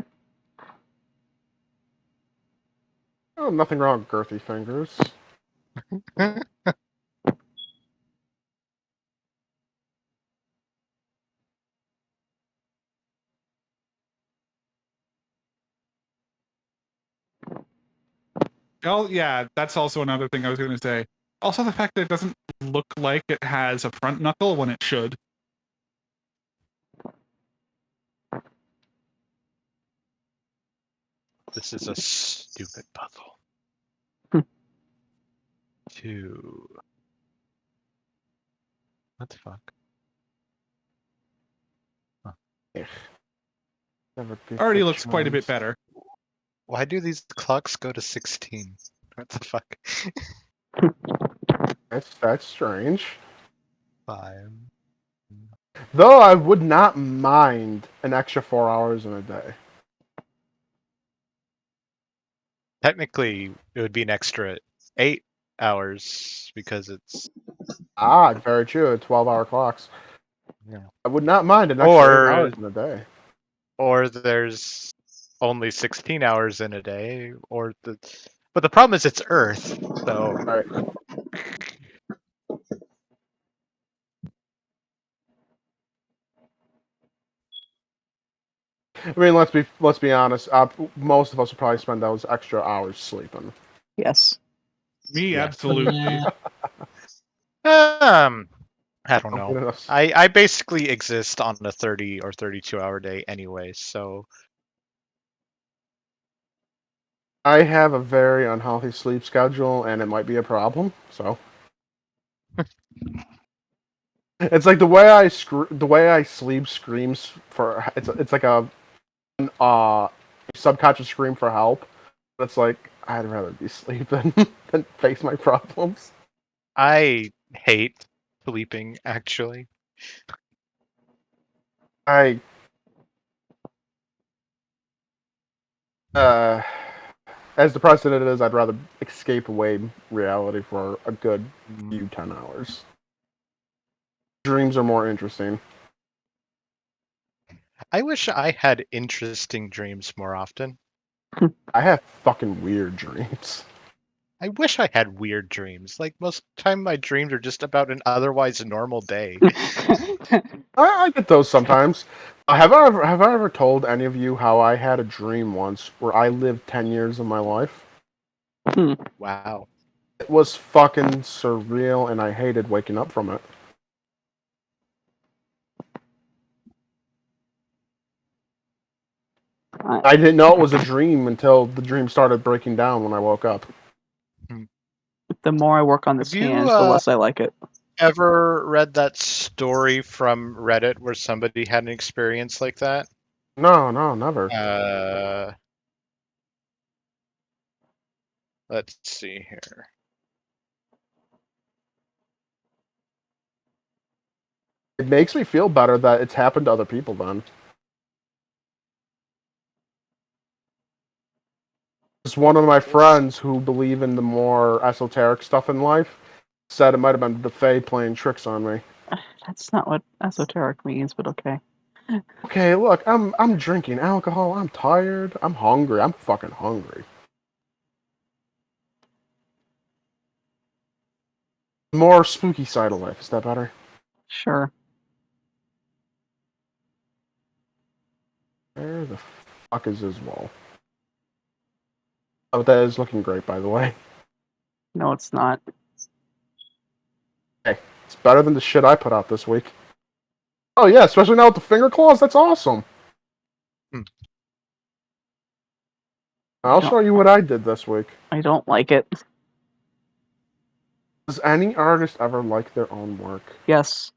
Oh, nothing wrong with girthy fingers. Oh yeah, that's also another thing I was going to say. Also, the fact that it doesn't look like it has a front knuckle when it should. This is a stupid puzzle. Hmm. 2. What the fuck? Never beat Already the looks quite a bit chance. better. Why do these clocks go to 16? What the fuck? That's strange. 5. Though I would not mind an extra 4 hours in a day. Technically, it would be an extra 8 hours because it's Ah, very true. 12-hour clocks. yeah. I would not mind an extra 8 Or hours in a day. or there's only 16 hours in a day, but the problem is it's Earth, so All right. I mean, let's be honest. Most of us would probably spend those extra hours sleeping. Yes. Me, Yeah. absolutely. I don't Don't get know. enough. I basically exist on a 30 or 32-hour day anyway, so I have a very unhealthy sleep schedule, and it might be a problem. So it's like the way I sleep screams for it's like a subconscious scream for help. It's like I'd rather be sleeping than face my problems. I hate sleeping actually. I as depressed as it is, I'd rather escape away reality for a good few 10 hours. Dreams are more interesting. I wish I had interesting dreams more often. I have fucking weird dreams. I wish I had weird dreams. Like most of the time my dreams are just about an otherwise normal day. I get those sometimes. Have I ever told any of you how I had a dream once where I lived 10 years of my life? Wow. It was fucking surreal, and I hated waking up from it. I didn't know it was a dream until the dream started breaking down when I woke up. The more I work on this Have you, hand, the less I like it. Ever read that story from Reddit where somebody had an experience like that? No, never. Let's see here. It makes me feel better that it's happened to other people then. It's one of my friends who believe in the more esoteric stuff in life said it might have been the Fae playing tricks on me. That's not what esoteric means, but okay. Okay, look, I'm drinking alcohol, I'm tired, I'm hungry, I'm fucking hungry. More spooky side of life, is that better? Sure. Where the fuck is his wall? Oh, that is looking great, by the way. No, it's not. Hey, it's better than the shit I put out this week. Oh yeah, especially now with the finger claws, that's awesome. I'll show you what I did this week. I don't like it. Does any artist ever like their own work? Yes.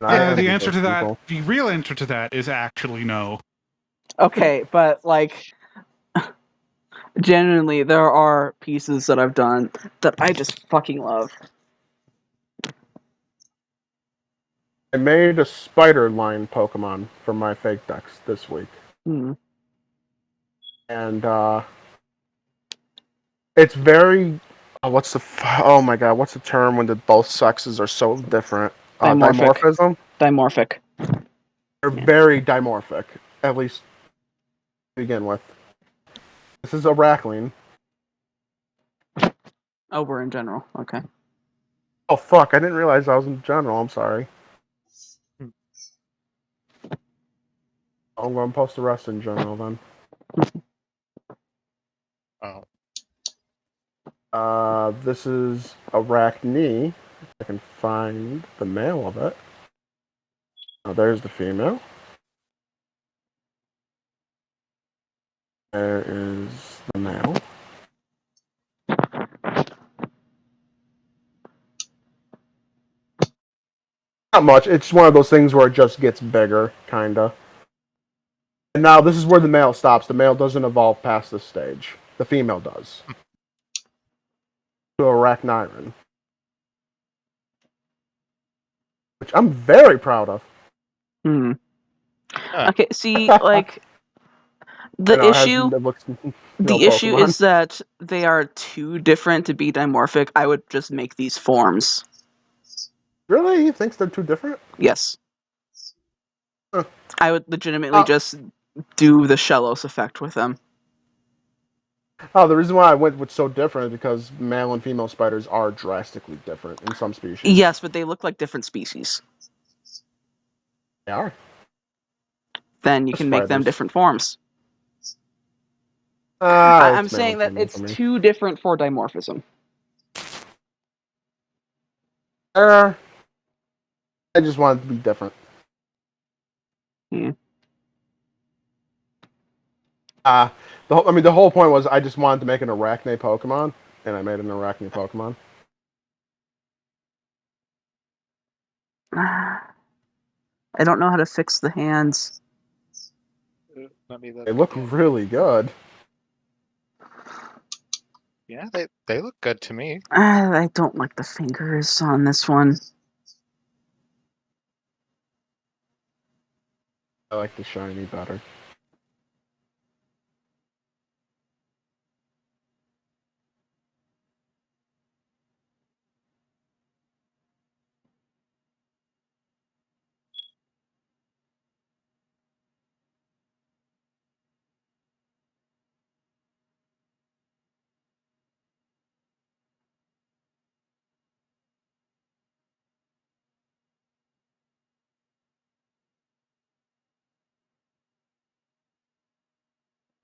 I envy The answer those to that, people. the real answer to that is actually no. Okay, but like genuinely there are pieces that I've done that I just fucking love. I made a spider line Pokemon for my fake decks this week. Hmm. And It's very. Oh, oh my god, what's the term when both sexes are so different? Dimorphic. Dimorphism? Dimorphic. They're Yeah. very dimorphic, at least to begin with. This is Arachne. Oh, we're in general. Okay. Oh fuck, I didn't realize I was in general, I'm sorry. I'm going to post the rest in general then. This is Arachne. If I can find the male of it. Oh, there's the female. There is the male. Not much. It's one of those things where it just gets bigger, kinda. And now this is where the male stops. The male doesn't evolve past this stage. The female does. To Arachniron. Which I'm very proud of. Hmm. Huh. Okay. See, like the issue. It looks The issue is that they are too different to be dimorphic. I would just make these forms. Really? He thinks they're too different? Yes. Huh. I would legitimately just do the Shellos effect with them. Oh, the reason why I went with so different is because male and female spiders are drastically different in some species. Yes, but they look like different species. They are. Then you can make them Spiders. different forms. I'm I'm saying that it's too different for dimorphism. I just wanted to be different. Yeah. The whole point was I just wanted to make an Arachne Pokemon, and I made an Arachne Pokemon. I don't know how to fix the hands. They look really good. Yeah, they look good to me. I don't like the fingers on this one. I like the shiny better.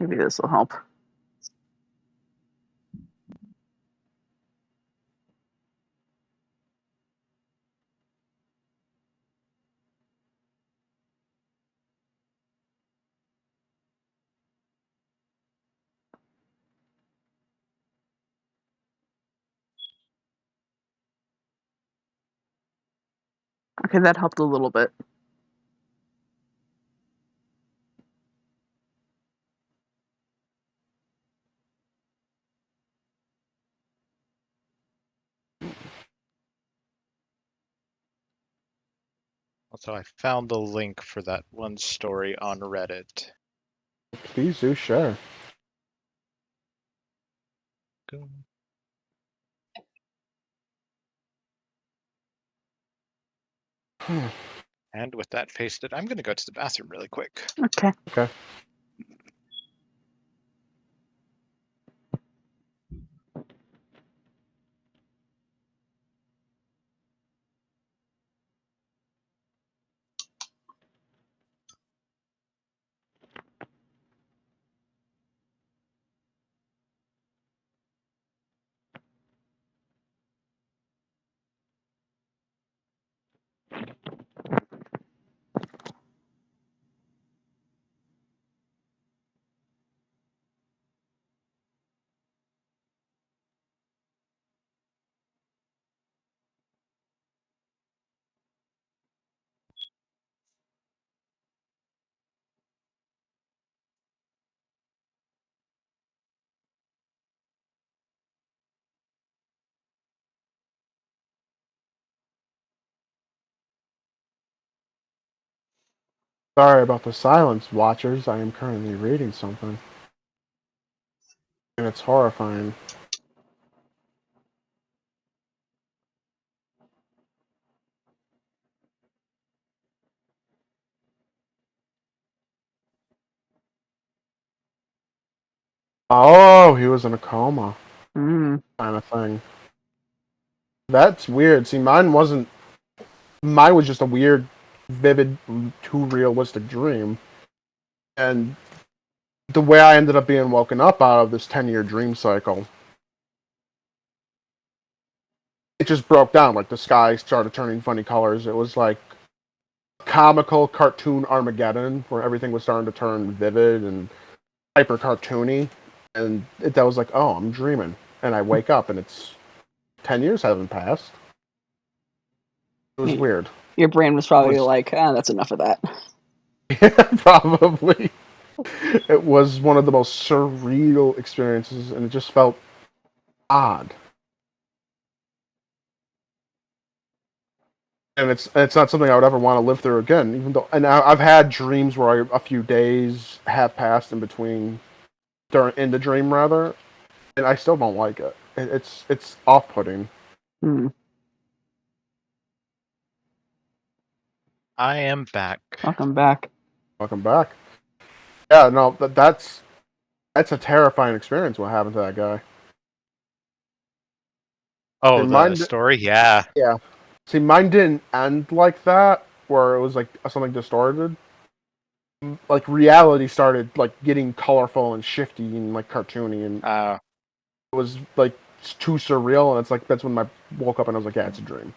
Maybe this will help. Okay, that helped a little bit. Also, I found the link for that one story on Reddit. Please do share. Go. And with that faced it, I'm going to go to the bathroom really quick. Okay. Okay. Sorry about the silence, watchers. I am currently reading something. And it's horrifying. Oh, he was in a coma, Mm. kind of thing. That's weird. See, mine wasn't. Mine was just a weird, vivid, too realistic dream, and the way I ended up being woken up out of this 10-year dream cycle, it just broke down. Like the sky started turning funny colors. It was like comical cartoon Armageddon, where everything was starting to turn vivid and hyper cartoony, and that was like, oh, I'm dreaming, and I wake up and it's 10 years haven't passed. It was weird. Your brain was probably like, that's enough of that. Probably. It was one of the most surreal experiences, and it just felt odd. And it's not something I would ever want to live through again. Even though, and I've had dreams where a few days have passed in between, in the dream rather, and I still don't like it. It's off-putting. Hmm. I am back. Welcome back. Welcome back. Yeah, no, that's a terrifying experience. What happened to that guy? Oh, And the mine story? Yeah. Yeah. See, mine didn't end like that, where it was like something distorted. Like reality started like getting colorful and shifty and like cartoony, and it was like too surreal. And it's like that's when I woke up and I was like, yeah, it's a dream.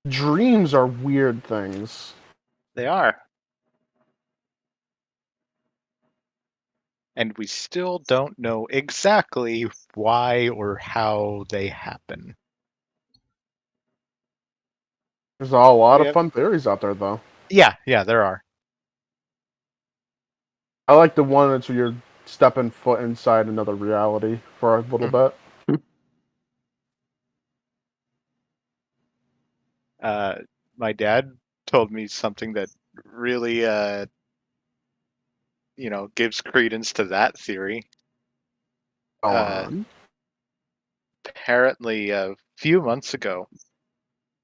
Dreams are weird things. They are. And we still don't know exactly why or how they happen. There's a lot of fun theories out there, though. Yeah, there are. I like the one that's where you're stepping foot inside another reality for a little bit. My dad told me something that really, gives credence to that theory. Apparently, a few months ago,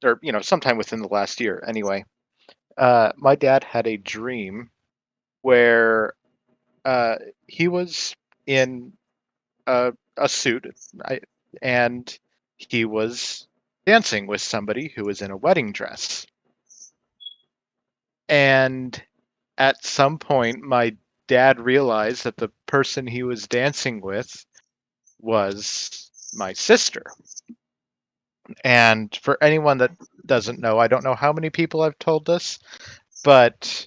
or sometime within the last year, anyway, my dad had a dream where he was in a suit, and he was dancing with somebody who was in a wedding dress. And at some point, my dad realized that the person he was dancing with was my sister. And for anyone that doesn't know, I don't know how many people I've told this, but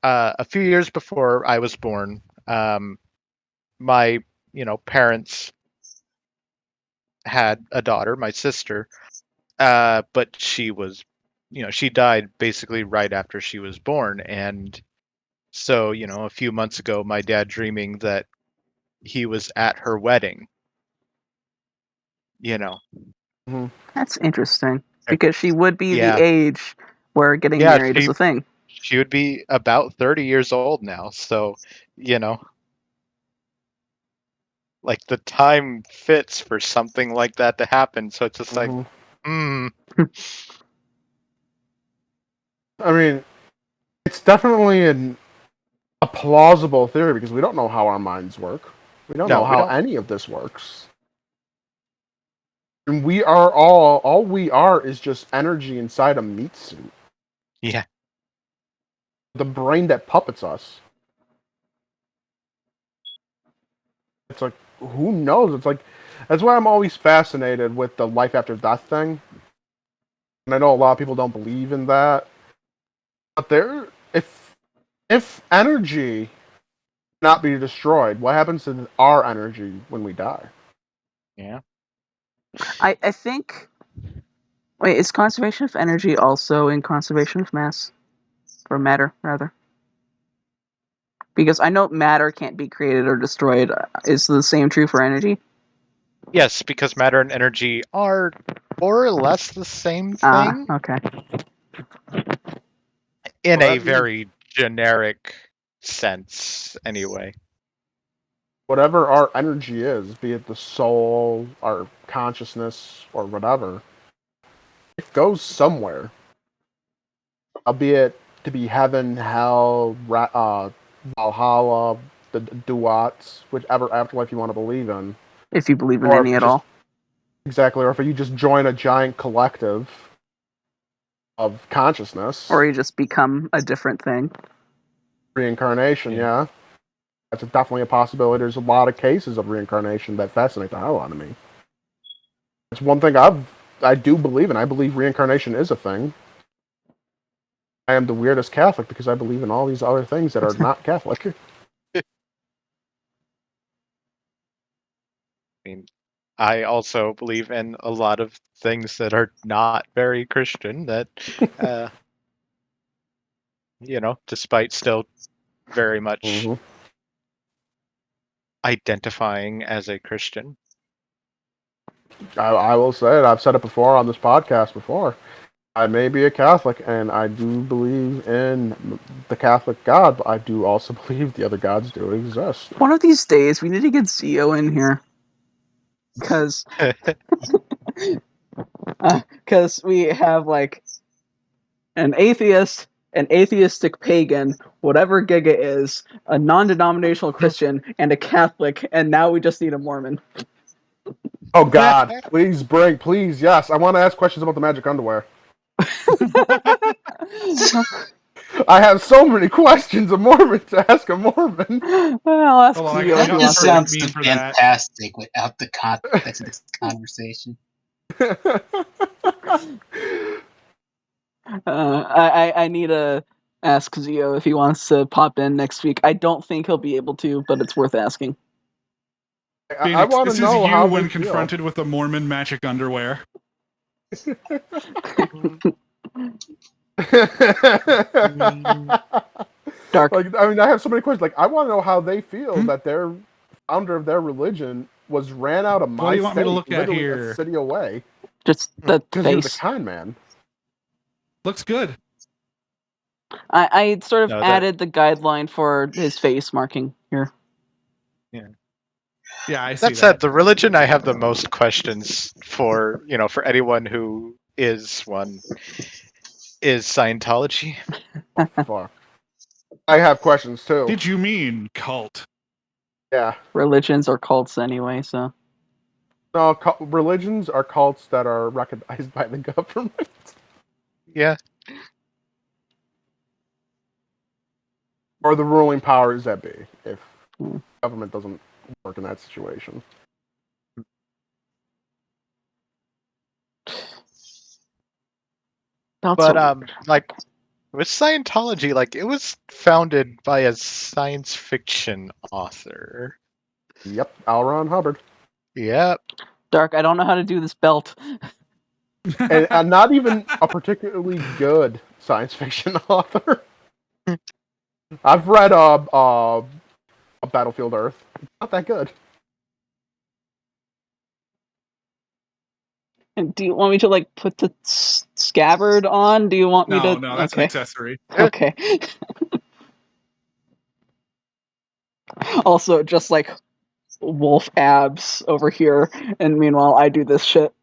a few years before I was born, my parents had a daughter, my sister, but she was, she died basically right after she was born. And so, a few months ago, my dad dreaming that he was at her wedding, That's interesting, because she would be Yeah. the age where getting married is a thing. She would be about 30 years old now, so like the time fits for something like that to happen. So it's just like, I mean, it's definitely a plausible theory because we don't know how our minds work. We don't know how any of this works. And we are all we are is just energy inside a meat suit. Yeah. The brain that puppets us. It's like, who knows? It's like, that's why I'm always fascinated with the life after death thing. And I know a lot of people don't believe in that. But if energy not be destroyed, what happens to our energy when we die? Yeah. I think. Wait, is conservation of energy also in conservation of mass? Or matter, rather? Because I know matter can't be created or destroyed. Is the same true for energy? Yes, because matter and energy are more or less the same thing. Okay. In a very generic sense, anyway. Whatever our energy is, be it the soul, our consciousness, or whatever, it goes somewhere. Albeit to be heaven, hell, Valhalla, the Duats, whichever afterlife you want to believe in. If you believe in Or any at all. Exactly, or if you just join a giant collective of consciousness. Or you just become a different thing. Reincarnation, yeah. That's definitely a possibility. There's a lot of cases of reincarnation that fascinate the hell out of me. It's one thing I do believe in. I believe reincarnation is a thing. I am the weirdest Catholic because I believe in all these other things that are not Catholic. I mean, I also believe in a lot of things that are not very Christian that, despite still very much Mm-hmm. identifying as a Christian. I will say it. I've said it before on this podcast before. I may be a Catholic, and I do believe in the Catholic God, but I do also believe the other gods do exist. One of these days, we need to get Zio in here. Because we have, like, an atheist, an atheistic pagan, whatever Giga is, a non-denominational Christian, and a Catholic, and now we just need a Mormon. Oh God! Please, yes. I want to ask questions about the magic underwear. I have so many questions of Mormon to ask a Mormon. I'll ask Hold on, Zio I if he got wants This to. sounds meme for that. fantastic without the context of this conversation. I need to ask Zio if he wants to pop in next week. I don't think he'll be able to, but it's worth asking. I Phoenix, want this to know is you how when they feel. confronted with the Mormon magic underwear. Dark. Like, I mean, I have so many questions. Like, I want to know how they feel that their founder of their religion was ran out of my What do you want me to state, look at literally here? a city away, Just the because he was a face. con man. Looks good. I sort of No, that- added the guideline for his face marking here. Yeah, I see That said, that. the religion I have the most questions for, for anyone who is one, is Scientology. Oh, fuck. I have questions too. Did you mean cult? Yeah. Religions are cults anyway, so. No, religions are cults that are recognized by the government. Yeah. Or the ruling powers that be, if Hmm. government doesn't work in that situation. But like with Scientology, like it was founded by a science fiction author. Yep, L. Ron Hubbard. Yep. Dark, I don't know how to do this belt. And not even a particularly good science fiction author. I've read a Battlefield Earth. It's not that good. And do you want me to, like, put the scabbard on? Do you want me to? No, that's an Okay. accessory. Okay. Also, just like wolf abs over here, and meanwhile I do this shit.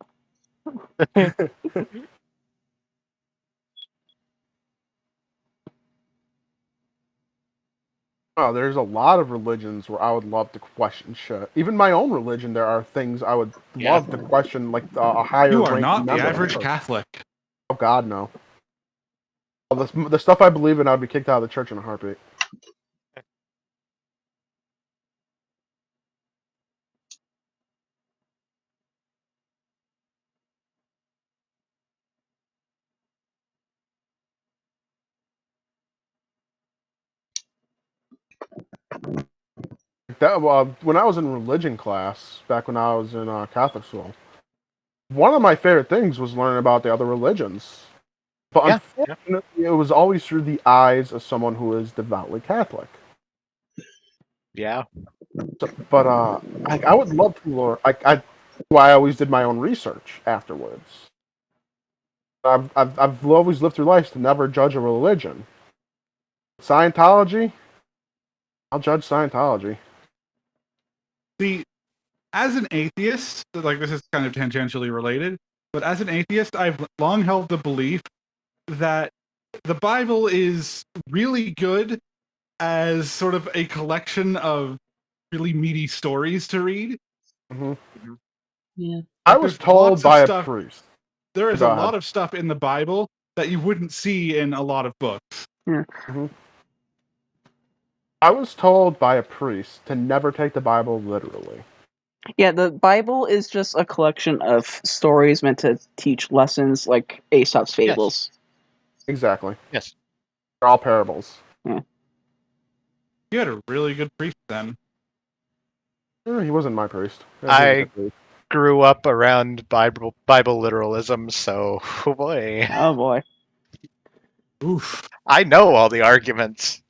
Oh, there's a lot of religions where I would love to question shit. Even my own religion, there are things I would love to question, like a higher You are ranking not the member. average Catholic. Oh God, no. Oh, the stuff I believe in, I'd be kicked out of the church in a heartbeat. When I was in religion class, back when I was in Catholic school, one of my favorite things was learning about the other religions. But Yeah. unfortunately, it was always through the eyes of someone who is devoutly Catholic. Yeah. But I would love to learn. Why I always did my own research afterwards. I've always lived through life to never judge a religion. Scientology, I'll judge Scientology. See, as an atheist, like this is kind of tangentially related, but as an atheist, I've long held the belief that the Bible is really good as sort of a collection of really meaty stories to read. Mm-hmm. Yeah. I was There's told lots of by a stuff. priest. There is Go a ahead. lot of stuff in the Bible that you wouldn't see in a lot of books. Mm-hmm. I was told by a priest to never take the Bible literally. Yeah, the Bible is just a collection of stories meant to teach lessons, like Aesop's fables. Exactly. Yes. They're all parables. You had a really good priest then. He wasn't my priest. He was a I good priest. grew up around Bible literalism, so oh boy, Oh boy. Oof. I know all the arguments.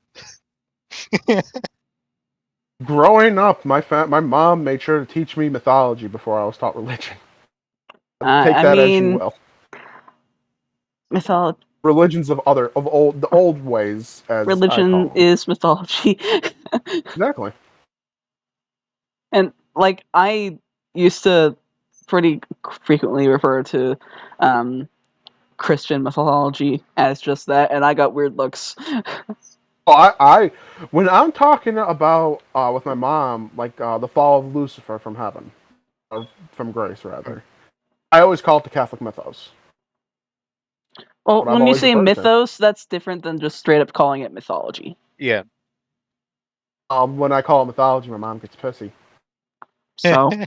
Growing up, my mom made sure to teach me mythology before I was taught religion. Take that as you will. Mythology. Religions of the old ways, as I call Religion them. is mythology. Exactly. And like I used to pretty frequently refer to Christian mythology as just that, and I got weird looks. I when I'm talking about with my mom, like the fall of Lucifer from heaven, or from grace rather, I always call it the Catholic mythos. Well, What I've when you always say referred to. mythos, that's different than just straight up calling it mythology. Yeah. When I call it mythology, my mom gets pissy. So I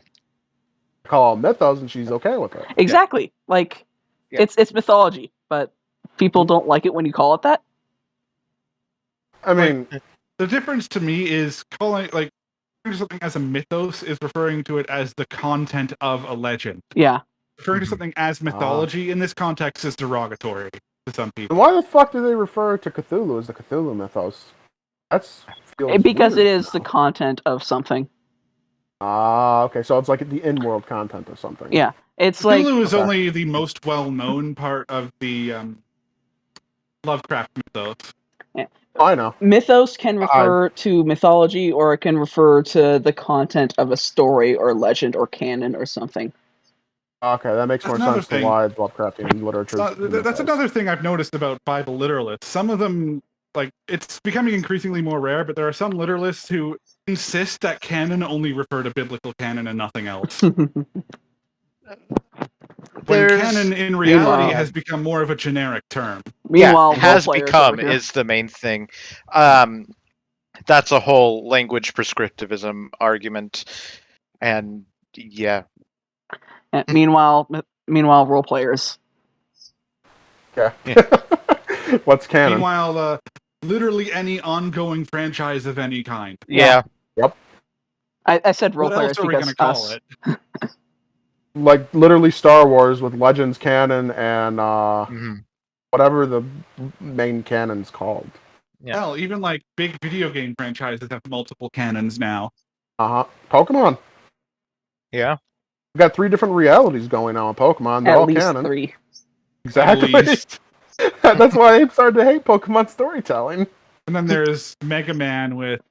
call it mythos, and she's okay with it. exactly, like Yeah. it's mythology, but people don't like it when you call it that. I mean, The difference to me is calling something as a mythos is referring to it as the content of a legend. Yeah. Referring to something as mythology in this context is derogatory to some people. why the fuck do they refer to Cthulhu as the Cthulhu mythos? That's Because weird it is the now. content of something. Okay, so it's like the in-world content of something. Yeah, it's Cthulhu like is only the most well-known part of the Lovecraft mythos. I know. mythos can refer to mythology, or it can refer to the content of a story or legend or canon or something. Okay, that makes That's more another sense to thing. why Lovecraftian literature. That's another thing I've noticed about Bible literalists. Some of them, like, it's becoming increasingly more rare, but there are some literalists who insist that canon only refer to biblical canon and nothing else. When canon in reality Meanwhile- has become more of a generic term. Meanwhile, role has players become over here. is the main thing. That's a whole language prescriptivism argument, and yeah. Meanwhile, role players. Okay. What's canon? Meanwhile, literally any ongoing franchise of any kind. Yeah. Yep. I said role What players else are we because going to call us. it? Like literally Star Wars with Legends canon and Mhm. whatever the main canon's called. Yeah. Hell, even like big video game franchises have multiple canons now. Pokemon. Yeah. We've got 3 different realities going on with Pokemon. They're At all least canon. 3. Exactly. At least. That's why I started to hate Pokemon storytelling. And then there's Mega Man with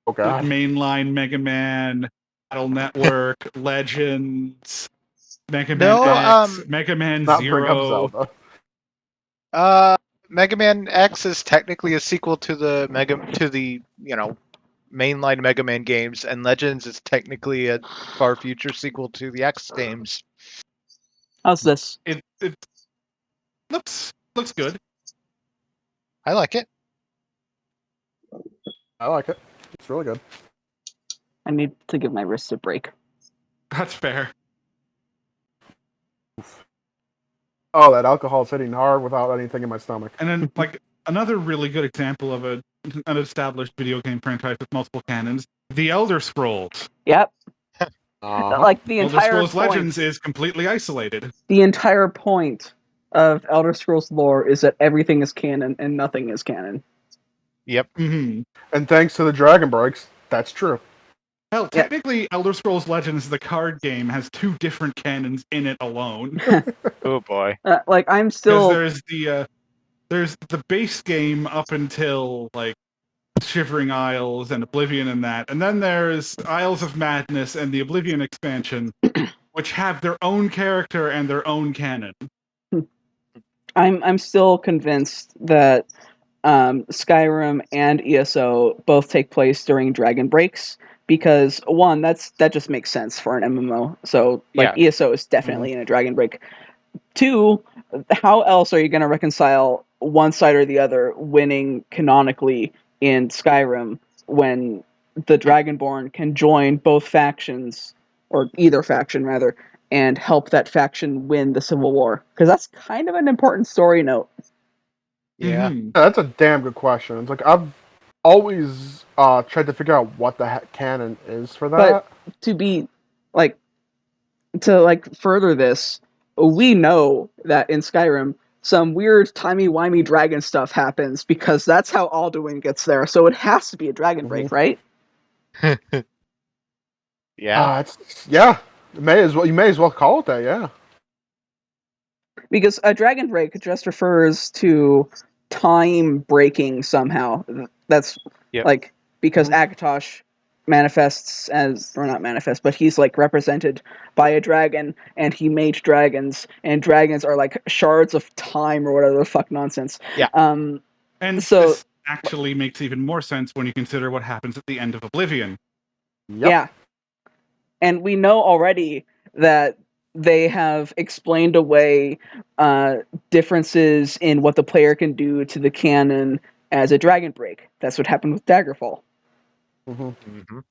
Oh god. mainline Mega Man, Battle Network, Legends, Mega Man No, X, Mega Man Not bring up Zero. Zelda. Mega Man X is technically a sequel to the mainline Mega Man games, and Legends is technically a far future sequel to the X games. How's this? It looks good. I like it. I like it. It's really good. I need to give my wrist a break. That's fair. Oh, that alcohol's hitting hard without anything in my stomach. And then like another really good example of an established video game franchise with multiple canons, The Elder Scrolls. Yep. Uh-huh. Like the Elder entire Scrolls point. Legends is completely isolated. The entire point of Elder Scrolls lore is that everything is canon and nothing is canon. Yep. Mm-hmm. And thanks to the Dragon Breaks, that's true. Hell, technically, Elder Scrolls Legends, the card game, has 2 different canons in it alone. Oh boy. Like I'm Because still there's the base game up until like Shivering Isles and Oblivion and that, and then there's Isles of Madness and the Oblivion expansion, which have their own character and their own canon. I'm still convinced that Skyrim and ESO both take place during Dragon breaks because one, that just makes sense for an MMO. So like Yeah. ESO is definitely in a Dragon break. Two, how else are you going to reconcile one side or the other winning canonically in Skyrim when the Dragonborn can join both factions, or either faction rather, and help that faction win the Civil War? Because that's kind of an important story note. Yeah. Mhm. Yeah, that's a damn good question. It's like I've always tried to figure out what the heck canon is for that. To be like to like further this, we know that in Skyrim some weird timey-wimey dragon stuff happens because that's how Alduin gets there. So it has to be a dragon break, right? Yeah. You may as well call it that. Yeah. Because a dragon break just refers to time breaking somehow. That's Yep. like because Mhm. Akatosh manifests as, or not manifest, but he's like represented by a dragon, and he made dragons, and dragons are like shards of time or whatever the fuck nonsense. Yeah. And So this actually makes even more sense when you consider what happens at the end of Oblivion. Yep. yeah, and we know already that they have explained away differences in what the player can do to the canon as a dragon break. That's what happened with Daggerfall. Mhm. Mhm.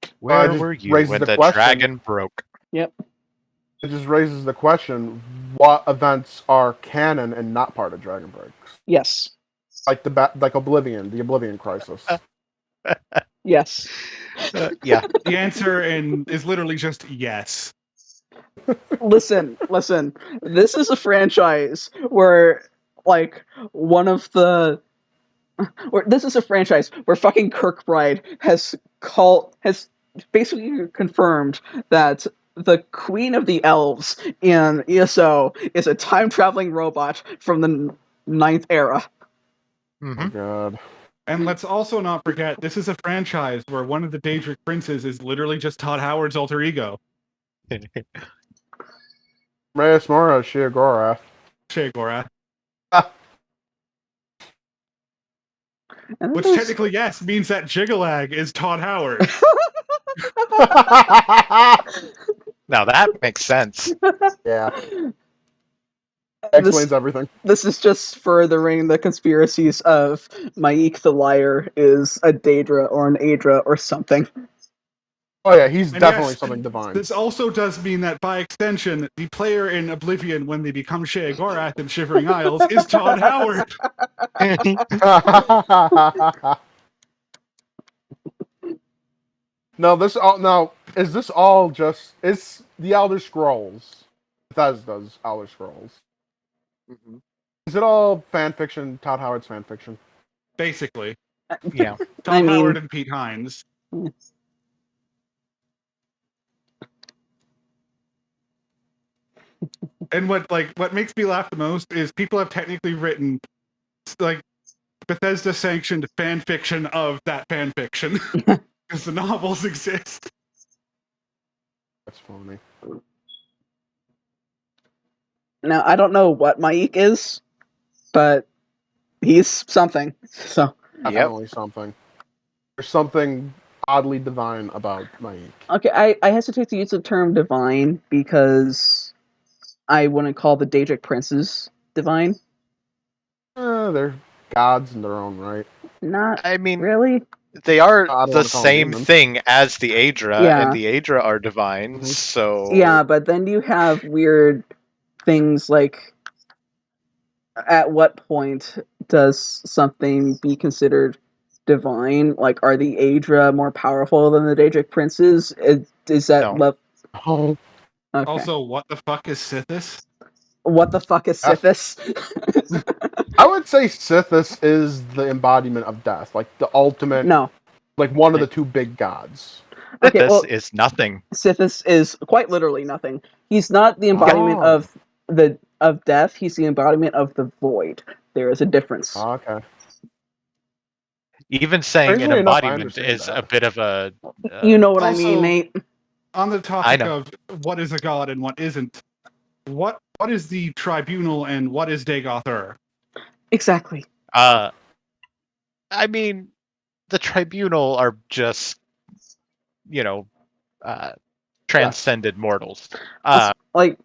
it Where just were you raises when the the question. dragon broke? Yep. It just raises the question: what events are canon and not part of Dragon Breaks? Yes. Like like Oblivion, the Oblivion Crisis. Yes. Yeah. The answer is literally just yes. Listen. This is a franchise where, like, this is a franchise where fucking Kirkbride has basically confirmed that the Queen of the Elves in ESO is a time-traveling robot from the Ninth Era. Oh Mhm. god. And let's also not forget, this is a franchise where one of the Daedric princes is literally just Todd Howard's alter ego, Reyes Mora Shiagorath. Sheogorath. And Which there's- technically, yes, means that Gigalag is Todd Howard. Now that makes sense. Yeah. Explains everything. This is just furthering the conspiracies of Maik the Liar is a Daedra or an Aedra or something. Oh yeah, he's And definitely yes, something divine. This also does mean that, by extension, the player in Oblivion, when they become Sheogorath in Shivering Isles, is Todd Howard. Is this all just is the Elder Scrolls? Bethesda's Elder Scrolls. Mhm. Is it all fan fiction? Todd Howard's fan fiction. Basically. Yeah. Todd Howard and Pete Hines. And what makes me laugh the most is people have technically written like Bethesda sanctioned fan fiction of that fan fiction because the novels exist. That's funny. Now, I don't know what Maik is, but he's something. So Yep. Definitely something. There's something oddly divine about Maik. okay, I hesitate to use the term divine because I wouldn't call the Daedric princes divine. They're gods in their own right. Not I mean, really. they are I don't the wanna call them same demons. thing as the Aedra, Yeah. and the Aedra are divine. Mhm. So Yeah, but then you have weird things like at what point does something be considered divine? Like, are the Aedra more powerful than the Daedric princes? Is that No. Oh, okay? Also, what the fuck is Sithis? What the fuck is Sithis? I would say Sithis is the embodiment of death, like the ultimate, No. like one of the two big gods. Okay, this well, is nothing. Sithis is quite literally nothing. He's not the embodiment Oh. of death. He's the embodiment of the void. There is a difference. Okay. Even saying an Strangely enough, I embodiment understand is that. a bit of a. You know what I also- mean, Nate? On the topic know. of what is a god and what isn't, what is the tribunal and what is Dagoth? Exactly. I mean, the tribunal are just, transcended mortals. Like,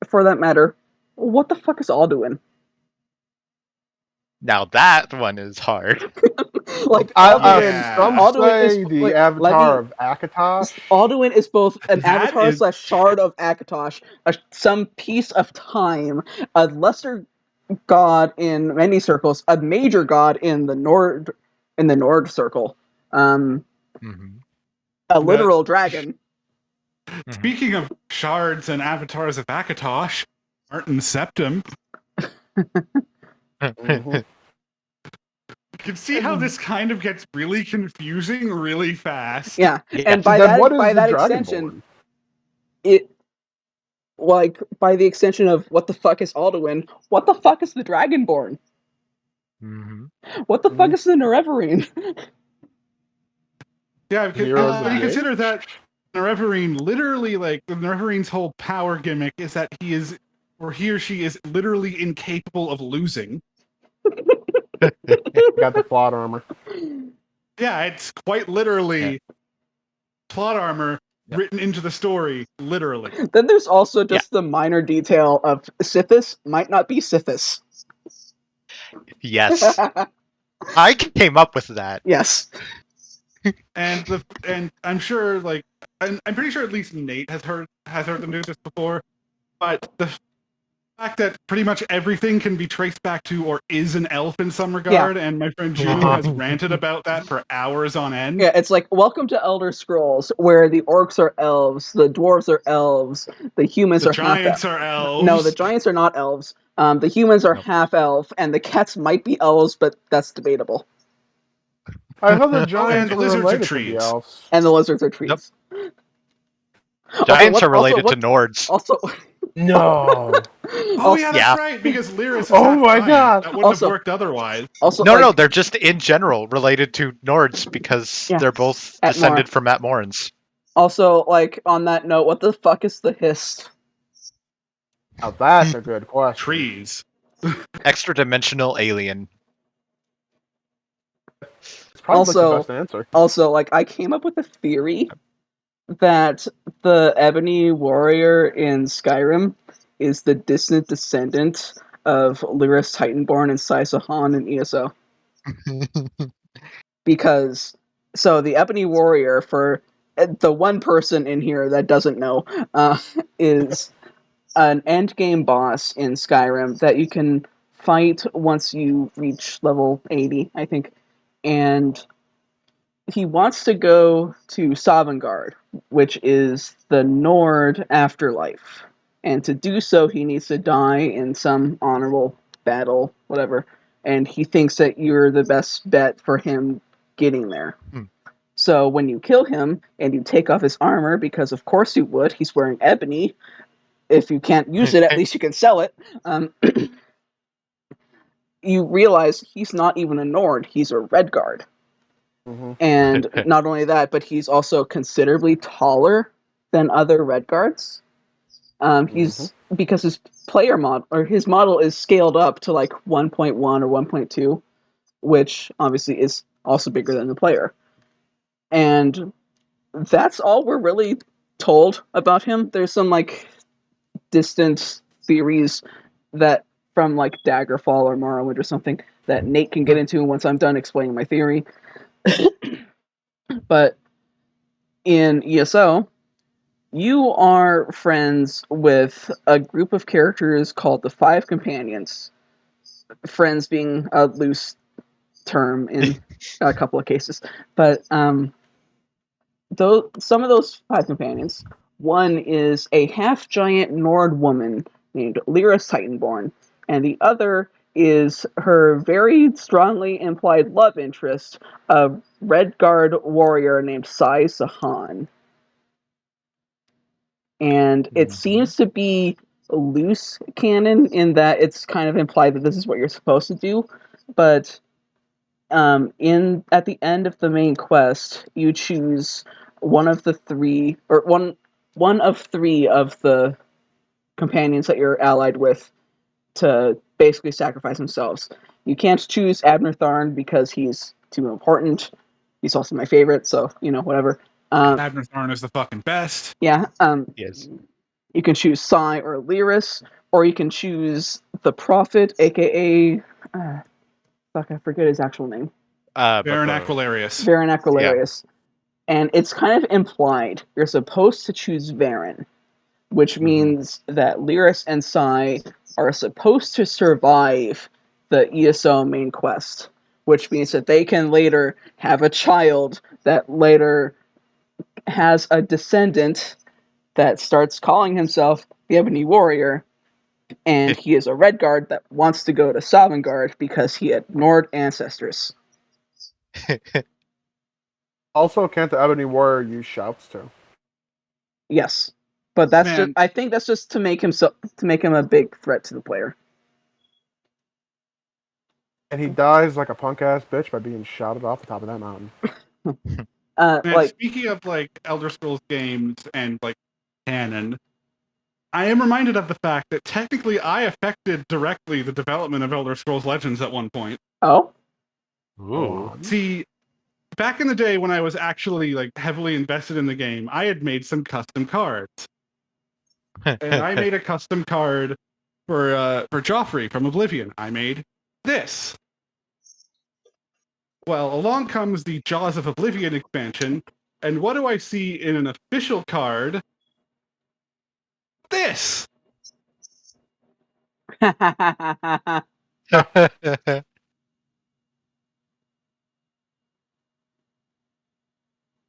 for that matter, what the fuck is Alduin? Now that one is hard. Like, Some Alduin is say the like, avatar of Akatosh. Alduin is both an That avatar is- / shard of Akatosh, some piece of time, a lesser god in many circles, a major god in the Nord circle, Mm-hmm. a literal dragon. Speaking of shards and avatars of Akatosh, Martin Septim. Mm-hmm. You can see how this kind of gets really confusing really fast. Yeah, Yeah. and by Then what is that the extension, Dragonborn? by the extension of what the fuck is Alduin, what the fuck is the Dragonborn? Mm-hmm. What the fuck is the Nerevarine? Yeah, because Heroes of when you the consider Age? that Nerevarine literally, like, the Nerevarine's whole power gimmick is that he or she is literally incapable of losing. Got the plot armor. Yeah, it's quite literally plot armor written into the story, literally. Then there's also just the minor detail of Sithis might not be Sithis. Yes. I came up with that. Yes. And I'm sure, like, I'm pretty sure at least Nate has heard them do this before, but the fact that pretty much everything can be traced back to or is an elf in some regard, and my friend June has ranted about that for hours on end. Yeah, it's like, welcome to Elder Scrolls, where the orcs are elves, the dwarves are elves, the humans The are half giants are elves. No, the giants are not elves. The humans are half elf, and the cats might be elves, but that's debatable. I thought the giants the were lizards are related to the trees. elves. And the lizards are trees. Giants are related to Nords. Also, No. Oh yeah, that's Yeah. right, because Lyris is Oh half my giant. God. That wouldn't have worked otherwise. Also, No, they're just in general related to Nords because they're both Atmore. descended from Atmorans. Also, like, on that note, what the fuck is the Hist? Now that's a good question. Trees. Extra dimensional alien. It's probably the best answer. Also, like, I came up with a theory that the Ebony Warrior in Skyrim is the distant descendant of Lyris Titanborn and Saisahan in ESO. Because, so the Ebony Warrior, for the one person in here that doesn't know, is an endgame boss in Skyrim that you can fight once you reach level 80, I think. And he wants to go to Sovngarde, which is the Nord afterlife. And to do so, he needs to die in some honorable battle, whatever. And he thinks that you're the best bet for him getting there. So when you kill him and you take off his armor, because of course you would, he's wearing ebony. If you can't use it, at least you can sell it. You realize he's not even a Nord, he's a Redguard. Mm-hmm. And not only that, but he's also considerably taller than other Redguards. He's because his player mod or his model is scaled up to like 1.1 or 1.2, which obviously is also bigger than the player. And that's all we're really told about him. There's some like distant theories that from like Daggerfall or Morrowind or something that Nate can get into once I'm done explaining my theory. But in ESO, you are friends with a group of characters called the Five Companions. Friends being a loose term in a couple of cases. But some of those Five Companions, one is a half-giant Nord woman named Lyris Titanborn, and the other is her very strongly implied love interest, a Redguard warrior named Sai Sahan. And it seems to be a loose canon in that it's kind of implied that this is what you're supposed to do, but at the end of the main quest, you choose one of three of the companions that you're allied with to basically sacrifice themselves. You can't choose Abner Tharn because he's too important. He's also my favorite, so whatever. Abner Tharn is the fucking best. Yeah. Yes. You can choose Psy or Lyris, or you can choose the Prophet, aka I forget his actual name. Baron Aquilarius. Baron Aquilarius. And it's kind of implied you're supposed to choose Varen, which means that Lyris and Psy are supposed to survive the ESO main quest, which means that they can later have a child that later has a descendant that starts calling himself the Ebony Warrior, and he is a Red Guard that wants to go to Sovngarde because he had Nord ancestors. Also, can't the Ebony Warrior use shouts too? Yes, but I think that's just to make him a big threat to the player. And he dies like a punk ass bitch by being shouted off the top of that mountain. Speaking of Elder Scrolls games and canon, I am reminded of the fact that technically I affected directly the development of Elder Scrolls Legends at one point. Oh? Ooh. See, back in the day when I was actually heavily invested in the game, I had made some custom cards. And I made a custom card for Joffrey from Oblivion. I made this. Well, along comes the Jaws of Oblivion expansion, and what do I see in an official card? This!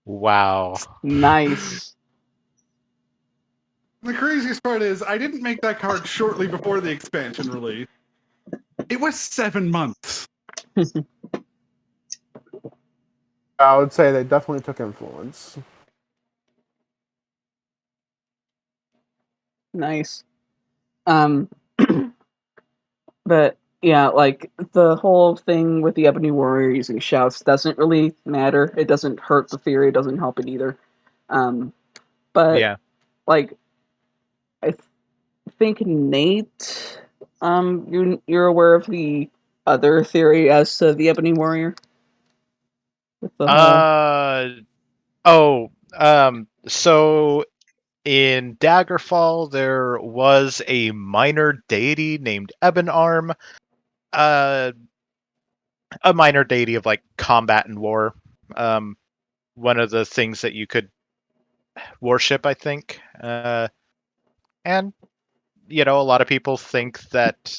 Wow. Nice. The craziest part is, I didn't make that card shortly before the expansion release. It was 7 months. I would say they definitely took influence. Nice. But yeah, the whole thing with the Ebony Warrior using shouts doesn't really matter. It doesn't hurt the theory. It doesn't help it either. But Yeah. I think Nate, you're aware of the other theory as to the Ebony Warrior. With the So in Daggerfall there was a minor deity named Ebonarm, a minor deity of combat and war. One of the things that you could worship, I think. And a lot of people think that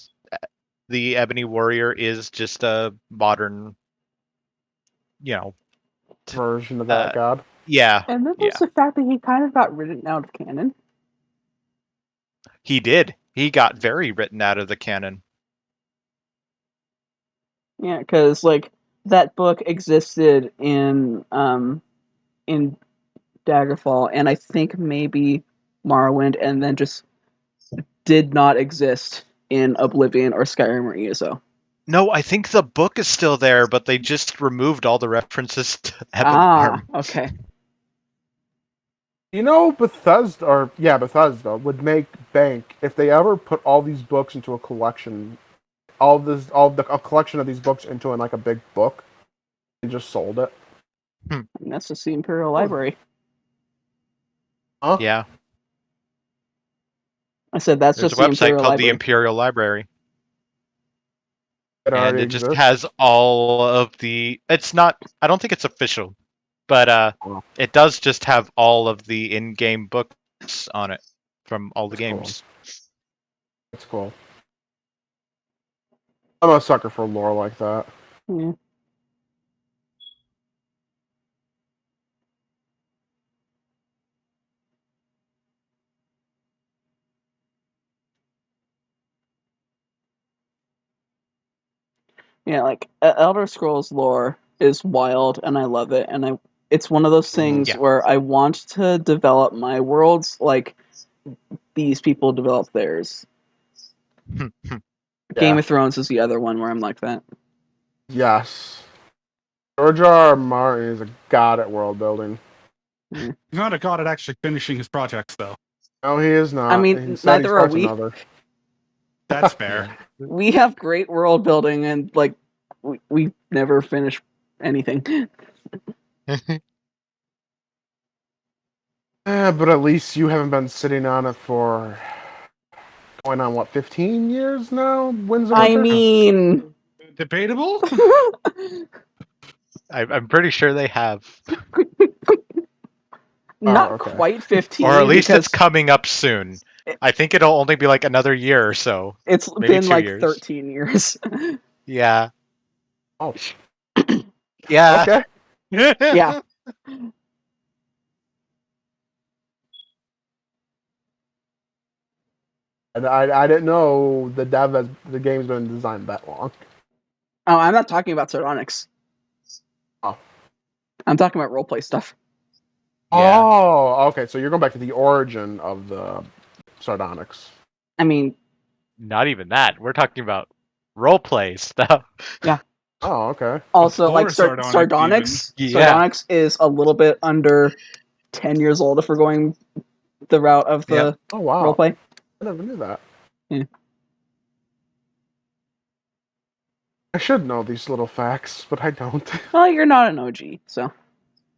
the Ebony Warrior is just a modern, version of that god. Yeah. And then there's the fact that he kind of got written out of canon. He did. He got very written out of the canon. Yeah, because that book existed in Daggerfall, and I think maybe Morrowind, and then just did not exist in Oblivion or Skyrim or ESO. No, I think the book is still there, but they just removed all the references to Ebonarm. Okay. Bethesda would make bank if they ever put all these books into a collection, a collection of these books into a big book, and just sold it. And that's just the Imperial Library. Huh? Yeah. I said that's There's just a the website Imperial called Library. the Imperial Library. And It just has all of the... It's not... I don't think it's official, but it does just have all of the in-game books on it from all the games. That's cool. I'm a sucker for lore like that. Yeah. Yeah, Elder Scrolls lore is wild, and I love it, and it's one of those things where I want to develop my worlds like these people develop theirs. Game of Thrones is the other one where I'm like that. Yes. George R. Martin is a god at world building. He's not a god at actually finishing his projects, though. No, he is not. I mean, He said he neither are starts we. another. That's fair. We have great world building, and like we never finish anything. But at least you haven't been sitting on it for going on what 15 years now. Winds of I Winter. mean, Debatable? I'm pretty sure they have, not okay. quite 15, or at least because it's coming up soon. I think it'll only be like another year or so. it's Maybe been 2 like years. 13 years. Yeah. Oh, Yeah. okay. Yeah. And I didn't know the game's been designed that long. Oh, I'm not talking about Sardonyx. Oh. I'm talking about roleplay stuff. Yeah. Oh, okay. So you're going back to the origin of the Sardonyx. I mean, Not even that. We're talking about roleplay stuff. Oh, okay. also like Before Sardonyx, Sardonyx. Yeah. Sardonyx is a little bit under 10 years old if we're going the route of the Yep. Oh, wow. roleplay. I never knew that. Yeah. I should know these little facts, but I don't. Well, you're not an OG, so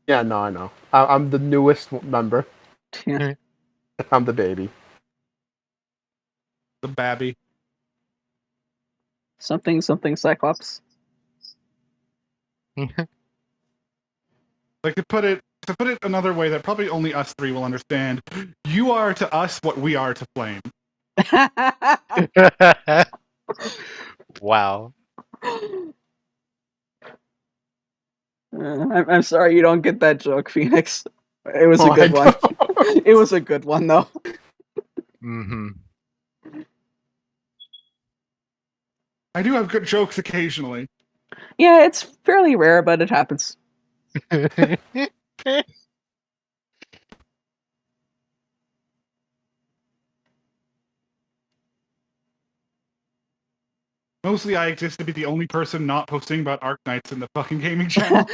Yeah, no, I know. I'm the newest member. yeah. I'm the baby. the babby. Something Cyclops. Like to put it another way that probably only us three will understand. You are to us what we are to Flame. Wow. I'm sorry you don't get that joke, Phoenix. It was Oh, a good I one. don't. It was a good one, though. Mm-hmm. I do have good jokes occasionally. Yeah, it's fairly rare, but it happens. Mostly I exist to be the only person not posting about Arknights in the fucking gaming channel.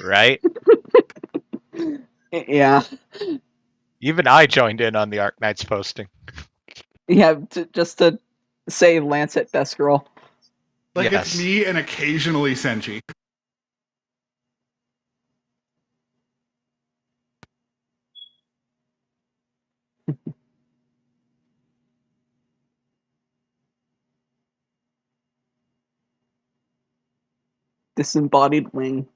Right? Yeah. Even I joined in on the Arknights posting. Yeah, just to say Lancet best girl. Like Yes. it's me and occasionally Senji. Disembodied wing.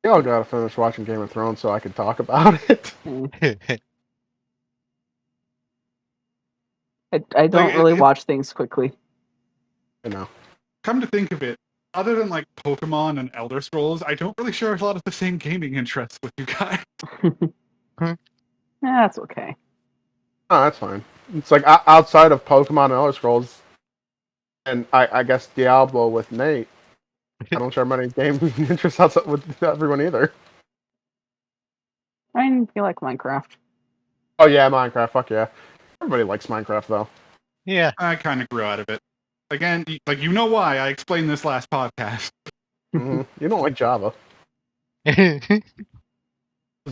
Y'all gotta finish watching Game of Thrones so I can talk about it. I don't really it- watch things quickly. You know. Come to think of it, other than like Pokemon and Elder Scrolls, I don't really share a lot of the same gaming interests with you guys. That's okay. Oh, that's fine. It's like outside of Pokemon and Elder Scrolls, and I guess Diablo with Nate, I don't share many gaming interests outside with everyone either. I mean, you like Minecraft. Oh yeah, Minecraft. Fuck yeah. Everybody likes Minecraft though. Yeah. I kind of grew out of it. Again, like you know why I explained this last podcast. You don't like Java. Does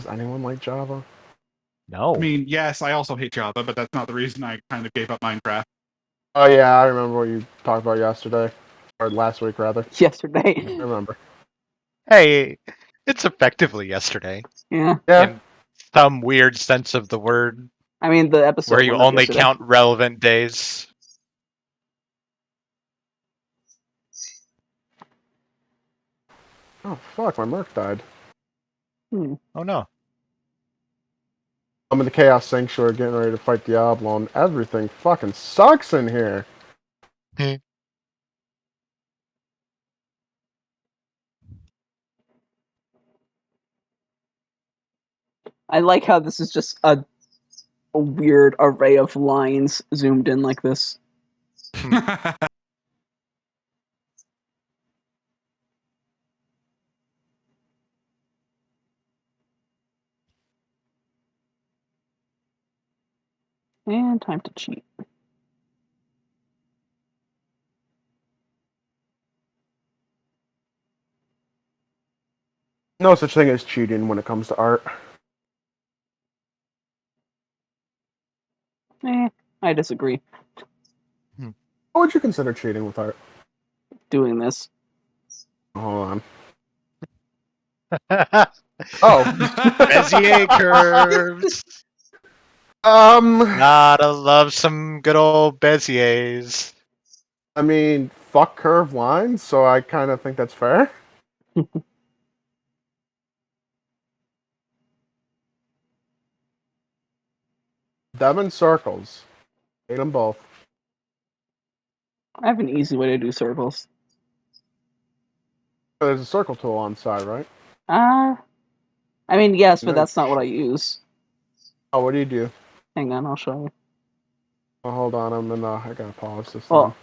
anyone like Java? No. I mean, yes, I also hate Java, but that's not the reason I kind of gave up Minecraft. Oh yeah, I remember what you talked about yesterday, or last week rather. Yesterday. I remember. Hey, it's effectively yesterday. Yeah. Yeah. In some weird sense of the word, I mean, the episode where you went up only yesterday. count relevant days. Oh fuck, my Merc died. Oh no. I'm in the Chaos Sanctuary getting ready to fight Diablo, and everything fucking sucks in here. I like how this is just a weird array of lines zoomed in like this. And time to cheat. No such thing as cheating when it comes to art. I disagree. What would you consider cheating with art? Doing this. Hold on. Oh. Bezier curves. Gotta love some good old Beziers. I mean, fuck curved lines, so I kind of think that's fair. Devon circles. Hate them both. I have an easy way to do circles. There's a circle tool on the side, right? I mean, yes, but No. that's not what I use. Oh, what do you do? Hang on, I'll show you. Oh, hold on, I gotta pause this Well,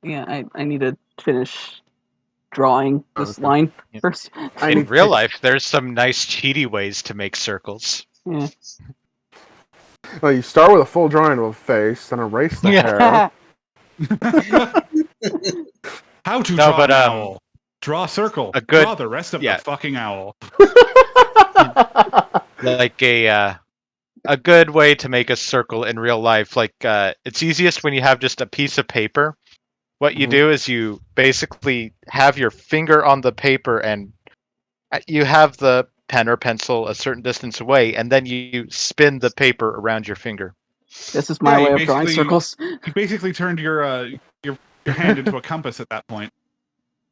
thing. yeah, I need to finish drawing this Okay. line Yeah. first. I In need real to- life, there's some nice cheaty ways to make circles. Yeah. Well, you start with a full drawing of a face, then erase the hair. How to No, draw but, an owl. Draw a circle. a good- Draw the rest of yeah. the fucking owl. Like a good way to make a circle in real life. Like it's easiest when you have just a piece of paper. What you Mhm. do is you basically have your finger on the paper and you have the pen or pencil a certain distance away, and then you spin the paper around your finger. This is my Yeah, way you of drawing basically- circles. You basically turned your hand into a compass at that point.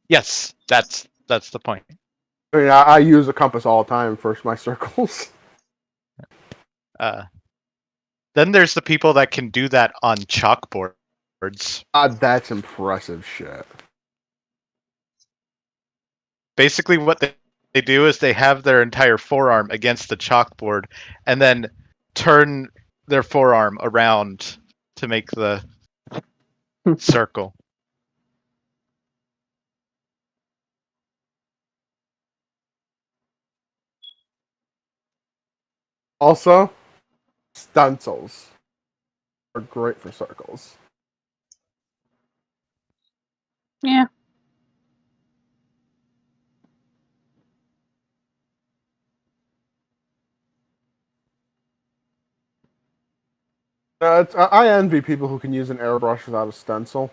Yes, that's the point. I mean, I use a compass all the time for my circles. Then there's the people that can do that on chalkboards. That's impressive shit. Basically, what they do is they have their entire forearm against the chalkboard and then turn their forearm around to make the circle. Also, stencils are great for circles. Yeah. I envy people who can use an airbrush without a stencil.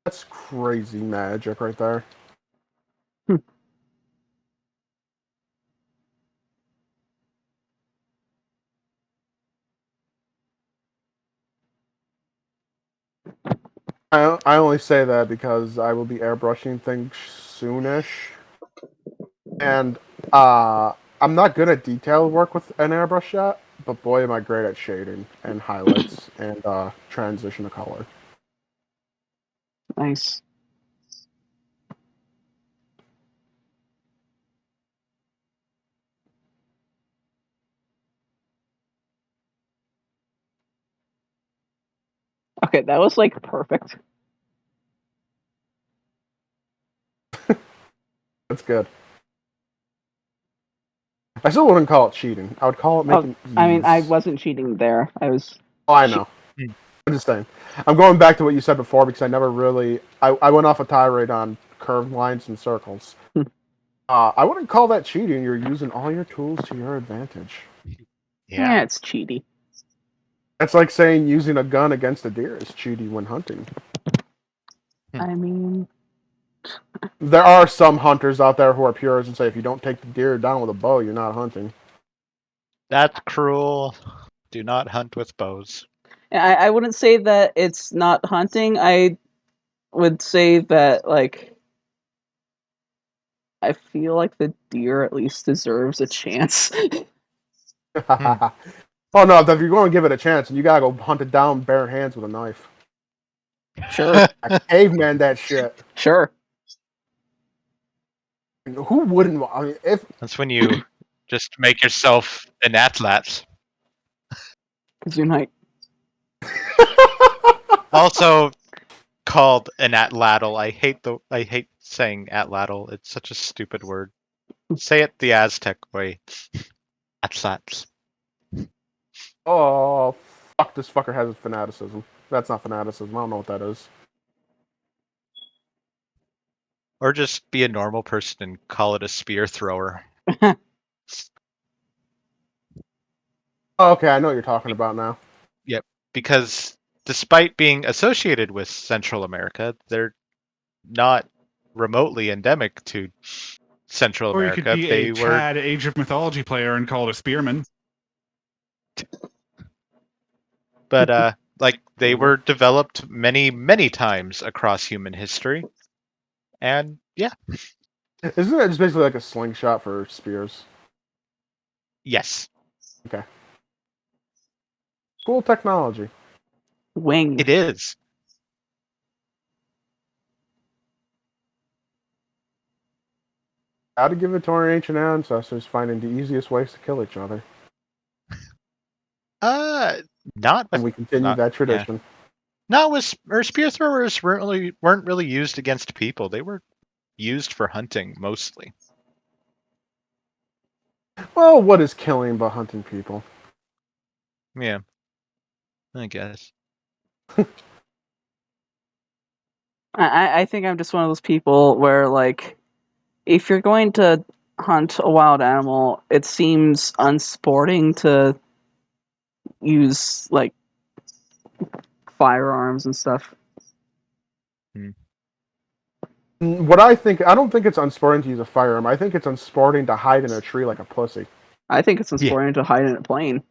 That's crazy magic right there. I only say that because I will be airbrushing things soonish. And I'm not good at detail work with an airbrush yet, but boy am I great at shading and highlights and transition of color. Nice. Okay, that was like perfect. That's good. I still wouldn't call it cheating. I would call it making I mean, I ease. wasn't cheating there. I was. Oh, I know. Hmm. I'm just saying. I'm going back to what you said before because I never really. I went off a tirade on curved lines and circles. I wouldn't call that cheating. You're using all your tools to your advantage. Yeah, it's cheaty. That's like saying using a gun against a deer is cheaty when hunting. I mean, There are some hunters out there who are purists and say if you don't take the deer down with a bow, you're not hunting. That's cruel. Do not hunt with bows. I wouldn't say that it's not hunting. I would say that, like, I feel like the deer at least deserves a chance. Oh no, if you're going to give it a chance, and you gotta go hunt it down bare hands with a knife. Sure, I caveman that shit. sure. Who wouldn't? I mean, if That's when you just make yourself an atlas. Because you're not. Also called an atlatl. I hate saying atlatl. It's such a stupid word. Say it the Aztec way. Atlatl. oh fuck, this fucker has a fanaticism. That's not fanaticism. I don't know what that is. Or just be a normal person and call it a spear thrower. Oh, okay, I know what you're talking about now. Because despite being associated with Central America, they're not remotely endemic to Central Or you could America. be They a were, Chad Age of Mythology player and call it a spearman. but like they were developed many, many times across human history, and yeah, Isn't that just basically like a slingshot for spears? yes, Cool technology. Wing. it is. How to give it to our ancient ancestors finding the easiest ways to kill each other. Not And with we continue not- that tradition. not with or spear throwers weren't really used against people. They were used for hunting mostly. Well, what is killing but hunting people? Yeah, I guess. I think I'm just one of those people where, like, if you're going to hunt a wild animal, it seems unsporting to use, like, firearms and stuff. What I don't think it's unsporting to use a firearm. I think it's unsporting to hide in a tree like a pussy. I think it's unsporting to hide in a plane.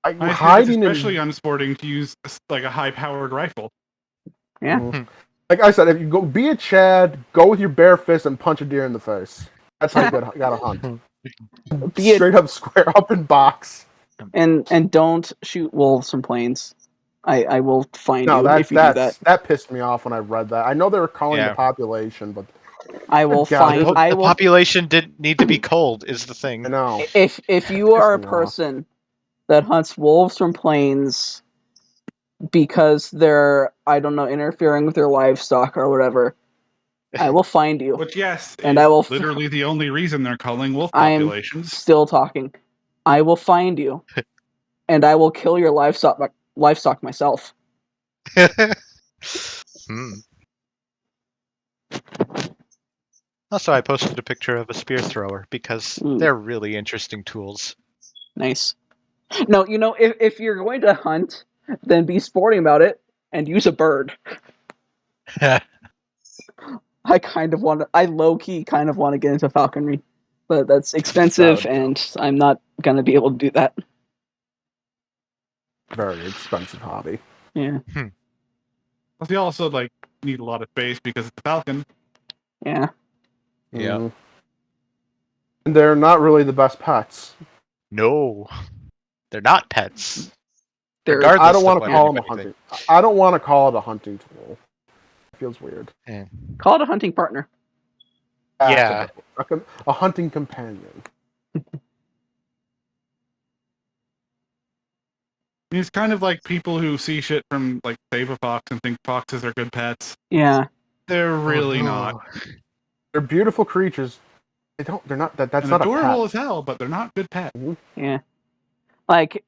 I think it's Hiding especially unsporting to use like a high-powered rifle. Yeah. Mhm. Like I said, if you go be a Chad, go with your bare fist and punch a deer in the face. That's how you gotta hunt. Be Straight up, square up in box. and don't shoot wolves from planes. I will find No, you if you do that. that pissed me off when I read that. I know they were calling Yeah. the population, but I will God, find. the I The will. population didn't need to be cold, is the thing. I know. If you are a me off. person that hunts wolves from planes because they're, I don't know, interfering with your livestock or whatever, I will find you. Which, yes, And is I will literally the only reason they're calling wolf I'm populations. still talking. I will find you, and I will kill your livestock myself. Also, I posted a picture of a spear thrower because Ooh. they're really interesting tools. Nice. No, if you're going to hunt, then be sporting about it and use a bird. I low-key kind of want to get into falconry, but that's expensive, and I'm not going to be able to do that. Very expensive hobby. Yeah. Plus, you also like need a lot of space because it's a falcon. Yeah. Yeah. Mhm. And they're not really the best pets. No, they're not pets. They're- Regardless I don't want of to what call them a anybody hunting. I don't want to call it a hunting tool. It feels weird. thinks. Call it a hunting partner. Yeah. A hunting companion. It's kind of like people who see shit from like Save a Fox and think foxes are good pets. Yeah. They're really Oh, no. not. They're beautiful creatures. They're not. That's And not a adorable pet. as hell, but they're not good pets. Yeah. Like,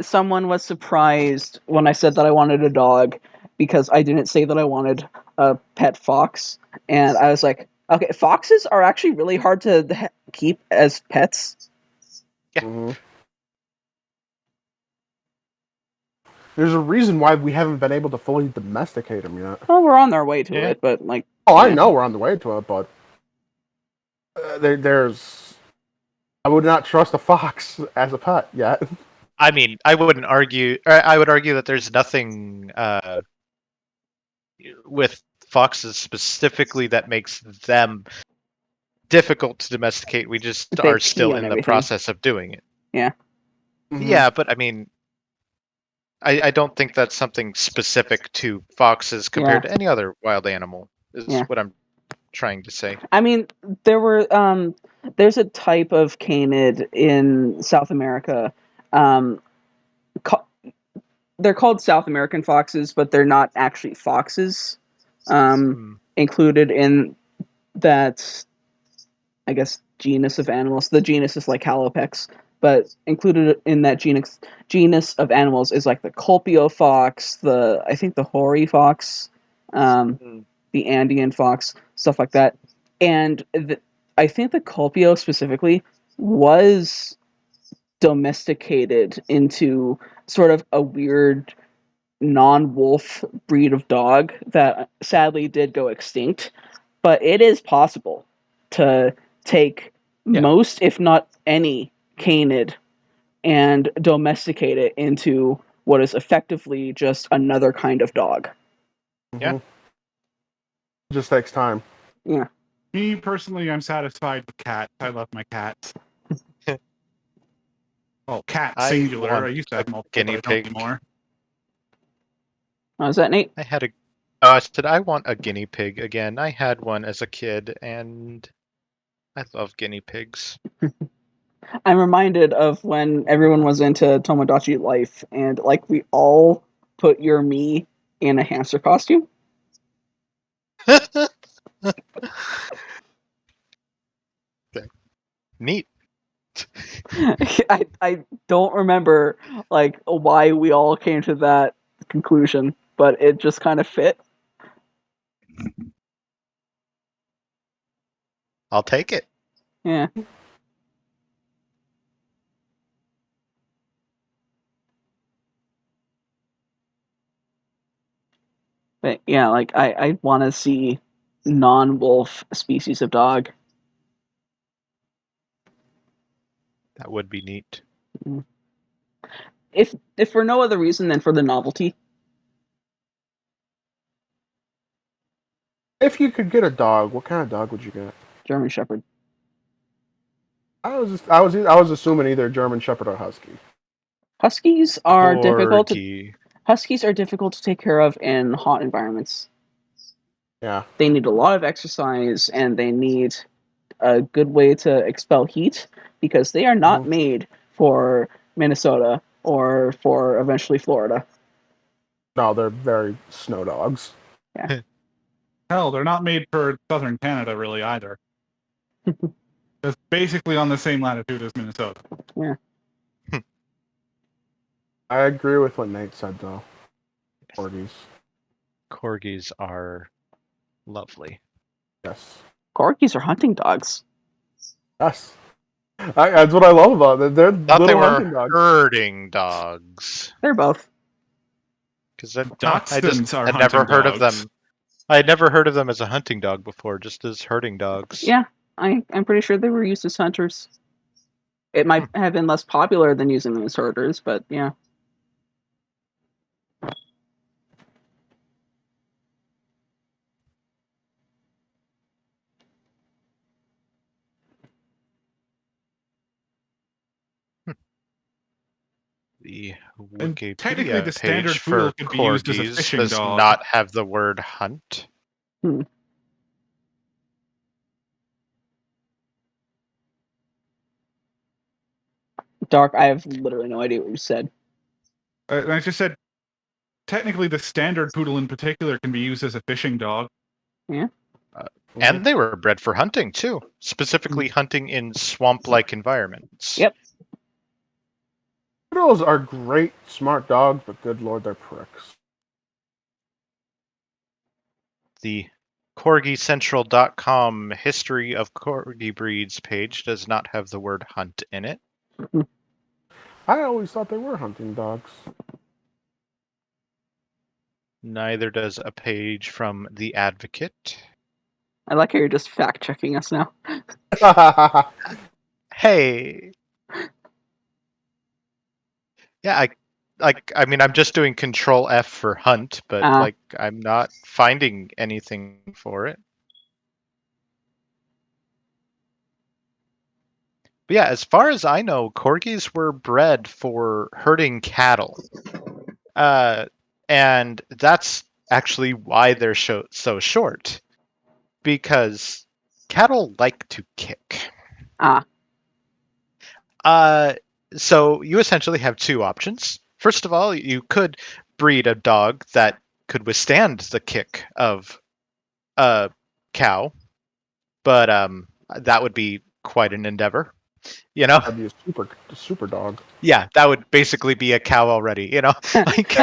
someone was surprised when I said that I wanted a dog because I didn't say that I wanted a pet fox. And I was like, okay, foxes are actually really hard to keep as pets. Mhm. There's a reason why we haven't been able to fully domesticate them yet. Well, we're on our way to Yeah. it, but, like... Oh, I yeah. know we're on the way to it, but there's. I would not trust a fox as a pet yet. I mean, I wouldn't argue. Or I would argue that there's nothing with foxes specifically that makes them difficult to domesticate. We just They are pee still on in the everything. process of doing it. Mhm. Yeah, but I mean, I don't think that's something specific to foxes compared to any other wild animal. Is Yeah. what I'm trying to say. I mean, there's a type of canid in South America. They're called South American foxes, but they're not actually foxes. Included in that, I guess, genus of animals. The genus is like Halopex, but included in that genus of animals is like the Colpio fox, I think the hoary fox, the Andean fox, stuff like that. And I think the Colpio specifically was domesticated into sort of a weird non-wolf breed of dog that sadly did go extinct. But it is possible to take most, if not any, canid and domesticate it into what is effectively just another kind of dog. Yeah. Mhm. Just takes time. Yeah. Me personally, I'm satisfied with cats. I love my cats. Oh, cat I singular. want I used to have a multiple, guinea but I don't pig. anymore. Oh, is that Nate? I had a. I said I want a guinea pig again. I had one as a kid, and I love guinea pigs. I'm reminded of when everyone was into Tomodachi Life, and like we all put your me in a hamster costume. Neat. I don't remember like why we all came to that conclusion, but it just kind of fit. I'll take it. Yeah. But yeah, like I want to see non-wolf species of dog. That would be neat. If for no other reason than for the novelty. If you could get a dog, what kind of dog would you get? German Shepherd. I was assuming either German Shepherd or Husky. Huskies are difficult to Corgi. Huskies are difficult to take care of in hot environments. Yeah. They need a lot of exercise and they need a good way to expel heat because they are not Mhm. made for Minnesota or for eventually Florida. No, they're very snow dogs. Hell, they're not made for southern Canada really either. It's basically on the same latitude as Minnesota. Yeah. I agree with what Nate said, though. Corgis. Corgis are lovely. Yes. Corgis are hunting dogs. Yes. That's what I love about them. They're Thought little they hunting were dogs. herding dogs. They're both. Because I Dachshunds are had never hunting heard of dogs. them. I had never heard of them as a hunting dog before, just as herding dogs. Yeah, I'm pretty sure they were used as hunters. It might have been less popular than using them as herders, but yeah. The And technically, the Wikipedia standard page poodle for could be used as a corgis fishing does dog. not have the word hunt. Dark, I have literally no idea what you said. And I just said, technically, the standard poodle in particular can be used as a fishing dog. Yeah. And they were bred for hunting too, specifically hunting in swamp-like environments. Yep. Poodles are great, smart dogs, but good lord, they're pricks. The CorgiCentral.com history of corgi breeds page does not have the word hunt in it. I always thought they were hunting dogs. Neither does a page from The Advocate. I like how you're just fact checking us now. Hey. Yeah, I mean I'm just doing Control F for hunt, but like I'm not finding anything for it. But yeah, as far as I know, corgis were bred for herding cattle. And that's actually why they're so short. Because cattle like to kick. So you essentially have two options. First of all, you could breed a dog that could withstand the kick of a cow, but that would be quite an endeavor, you know. That'd be a super dog. Yeah, that would basically be a cow already, you know. Like,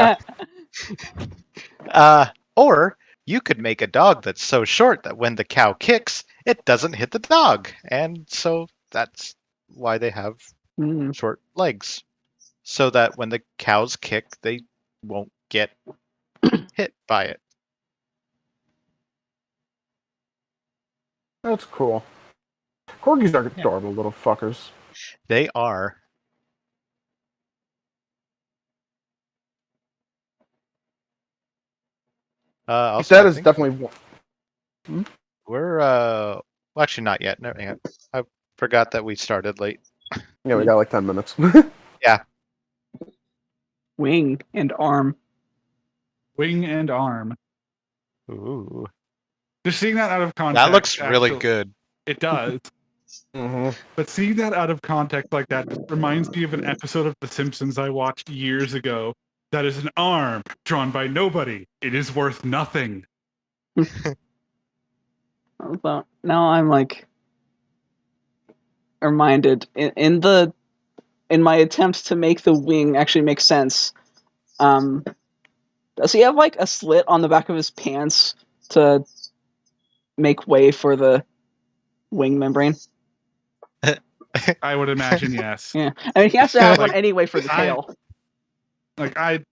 or you could make a dog that's so short that when the cow kicks, it doesn't hit the dog. And so that's why they have Mm. short legs. So that when the cows kick, they won't get hit by it. That's cool. Corgis are Yeah. adorable little fuckers. They are. Also, That I is think definitely one. we're well, actually not yet. No, hang on. I forgot that we started late. Yeah, we got like 10 minutes. Yeah. Wing and arm. Wing and arm. Ooh. Just seeing that out of context. That looks really actually, good. It does. Mm-hmm. But seeing that out of context like that just reminds me of an episode of The Simpsons I watched years ago. That is an arm drawn by nobody. It is worth nothing. But now I'm like reminded in my attempts to make the wing actually make sense. Does he have like a slit on the back of his pants to make way for the wing membrane? I would imagine yes. Yeah, I mean he has to have Like, one anyway for the I- tail. Like I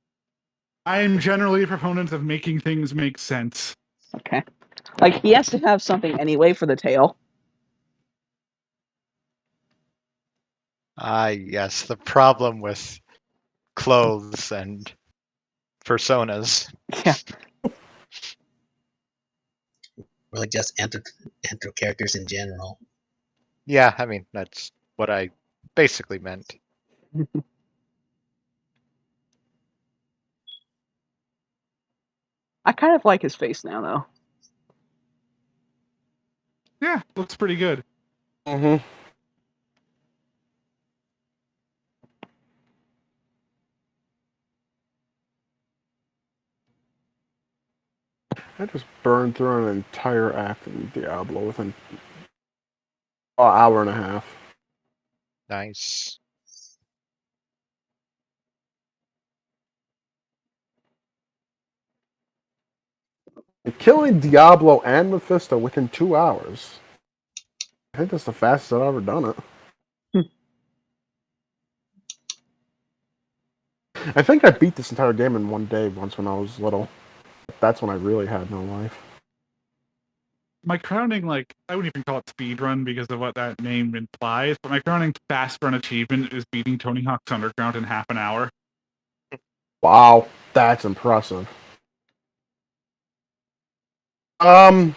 am generally a proponent of making things make sense. Okay, like he has to have something anyway for the tail. Yes, the problem with clothes and personas. Yeah, Or like just enter characters in general. Yeah, I mean, that's what I basically meant. I kind of like his face now though. Yeah, looks pretty good. Mm-hmm. I just burned through an entire act in Diablo within an hour and a half. Nice. Killing Diablo and Mephisto within 2 hours. I think that's the fastest I've ever done it. I think I beat this entire game in one day once when I was little. That's when I really had no life. My crowning, like, I wouldn't even call it speedrun because of what that name implies, but my crowning fast run achievement is beating Tony Hawk's Underground in half an hour. Wow, that's impressive. I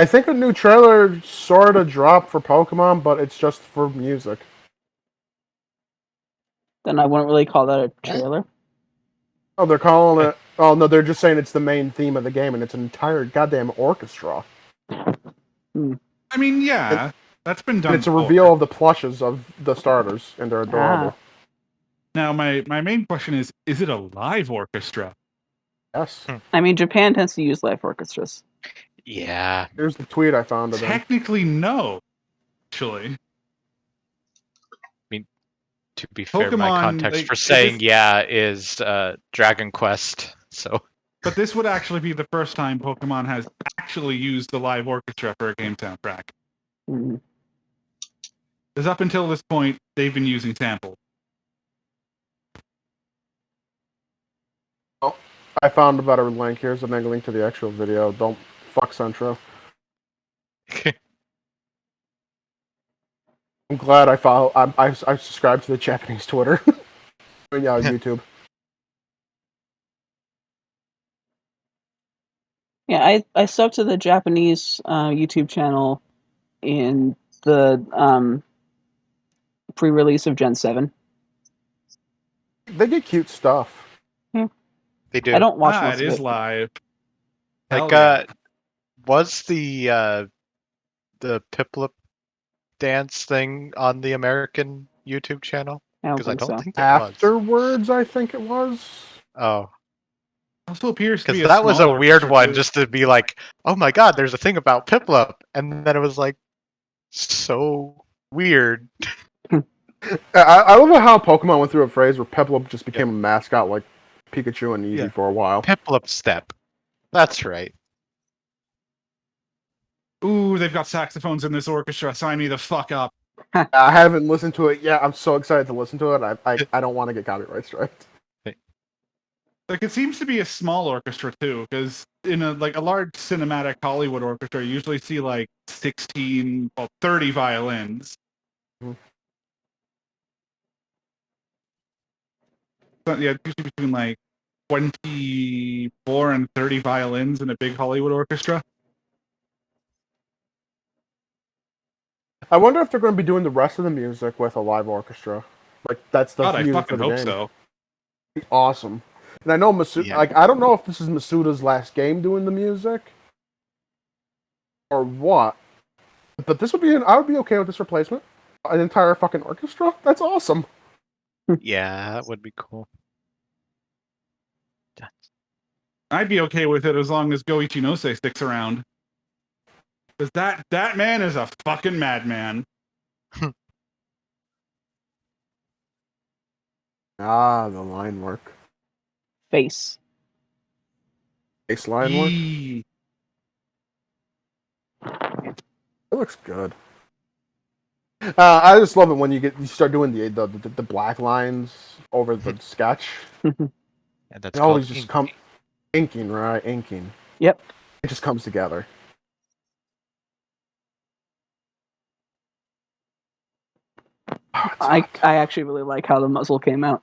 think a new trailer sort of dropped for Pokemon, but it's just for music. Then I wouldn't really call that a trailer. Oh, they're calling it... Oh, no, they're just saying it's the main theme of the game, and it's an entire goddamn orchestra. I mean, yeah, that's been done. And it's a before. reveal of the plushes of the starters, and they're adorable. Now, my main question is it a live orchestra? Yes. I mean, Japan tends to use live orchestras. Yeah. Here's the tweet I found of them. Technically, no. Actually, To be fair, my Pokemon, context like, for if saying this- yeah is Dragon Quest. So but this would actually be the first time Pokemon has actually used the live orchestra for a game soundtrack. Mhm. Because up until this point, they've been using samples. I found a better link. Here's a link to the actual video. Don't fuck Centro. I'm glad I follow. I subscribe to the Japanese Twitter. Yeah, YouTube. Yeah, I subbed to the Japanese YouTube channel in the pre-release of Gen 7. They get cute stuff. they do. I don't watch most It of is it. live. Like, Hell yeah. was the Piplup dance thing on the American YouTube channel? I don't Because I think don't so. think it was. Afterwards, I think it was. Oh, Also appears to because be that was a small weird orchestra, one, too. just to be like, oh my god, there's a thing about Piplup, and then it was like so weird. I love how Pokemon went through a phase where Peplup just became a mascot like Pikachu and Eevee Yeah. for a while. Piplup Step. That's right. Ooh, they've got saxophones in this orchestra. Sign me the fuck up. I haven't listened to it yet. I'm so excited to listen to it. I don't want to get copyright striked. Like, it seems to be a small orchestra too, because in a large cinematic Hollywood orchestra, you usually see like 30 violins. Mhm. But yeah, it's usually between like 24 and 30 violins in a big Hollywood orchestra. I wonder if they're going to be doing the rest of the music with a live orchestra. Like that's the God, I music for fucking the hope game. so. Awesome. And I know Masuda. Yeah. Like I don't know if this is Masuda's last game doing the music or what, but this would be. I would be okay with this replacement. An entire fucking orchestra. That's awesome. Yeah, that would be cool. I'd be okay with it as long as Go Ichinose sticks around. Because that man is a fucking madman. Ah, the line work. Face. Face line work. Yee. It looks good. I just love it when you start doing the black lines over the sketch. Yeah, that's It called always just ink. inking, right? Inking. Yep. It just comes together. Oh, it's I hot. actually really like how the muzzle came out.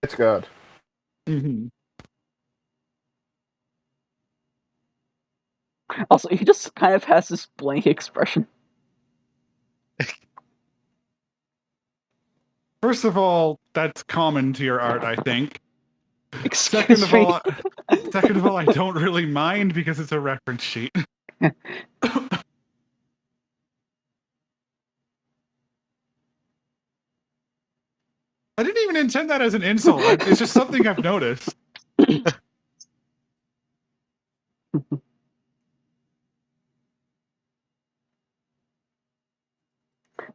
It's good. Mhm. Also, he just kind of has this blank expression. First of all, that's common to your art, I think. Excuse Second me. of all, I don't really mind because it's a reference sheet. I didn't even intend that as an insult. It's just something I've noticed.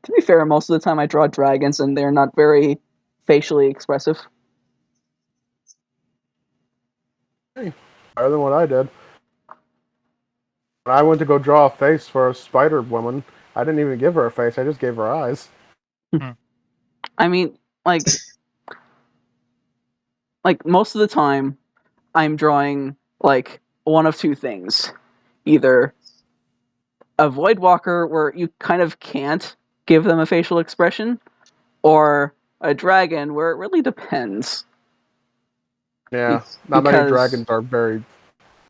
To be fair, most of the time I draw dragons and they're not very facially expressive. Better than what I did. When I went to go draw a face for a spider woman, I didn't even give her a face. I just gave her eyes. I mean, like most of the time, I'm drawing like one of two things: either a Voidwalker where you kind of can't give them a facial expression, or a dragon where it really depends. Yeah, not many Because dragons are very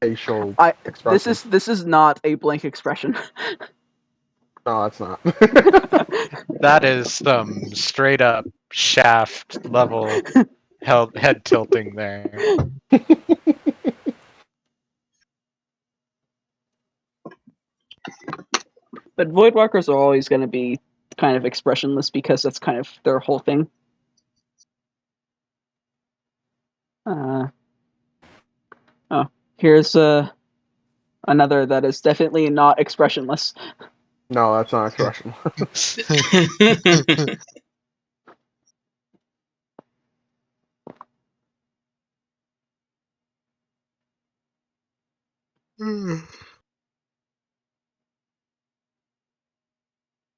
facial This expressive. this is not a blank expression. No, that's not. That is some straight up shaft level head tilting there. But Voidwalkers are always going to be kind of expressionless because that's kind of their whole thing. Oh, here's another that is definitely not expressionless. No, that's not expression.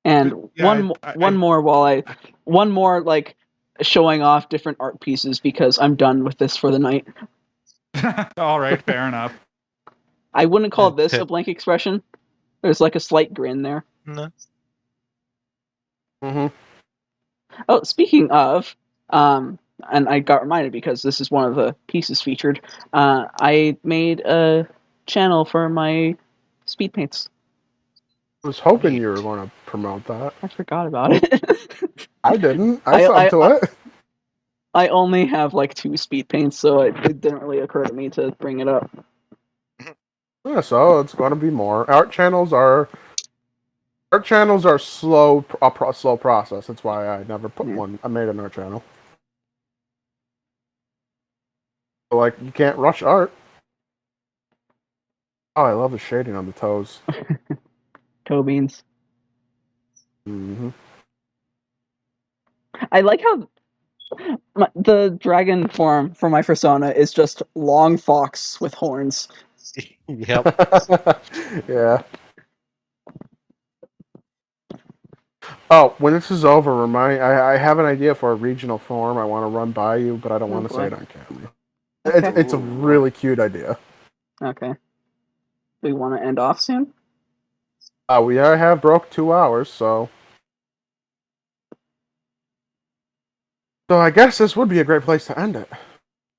And Yeah, one more like showing off different art pieces because I'm done with this for the night. all right, fair enough. I wouldn't call this a blank expression. There's like a slight grin there. No. Mm-hmm. Oh, speaking of, and I got reminded because this is one of the pieces featured. I made a channel for my speed paints. I was hoping Neat. you were going to promote that. I forgot about it. I didn't. I subbed to it. I only have like 2 speed paints, so it didn't really occur to me to bring it up. Yeah, so it's going to be more. Art channels are slow, slow process. That's why I never put one. I made an art channel. So, like, you can't rush art. Oh, I love the shading on the toes. Toe beans. Mm-hmm. I like how The dragon form for my persona is just long fox with horns. Yep. Yeah. Oh, when this is over, remind I have an idea for a regional form I want to run by you, but I don't want to say it on camera. Okay. It's a really cute idea. Okay. We want to end off soon? We have broke 2 hours, so I guess this would be a great place to end it.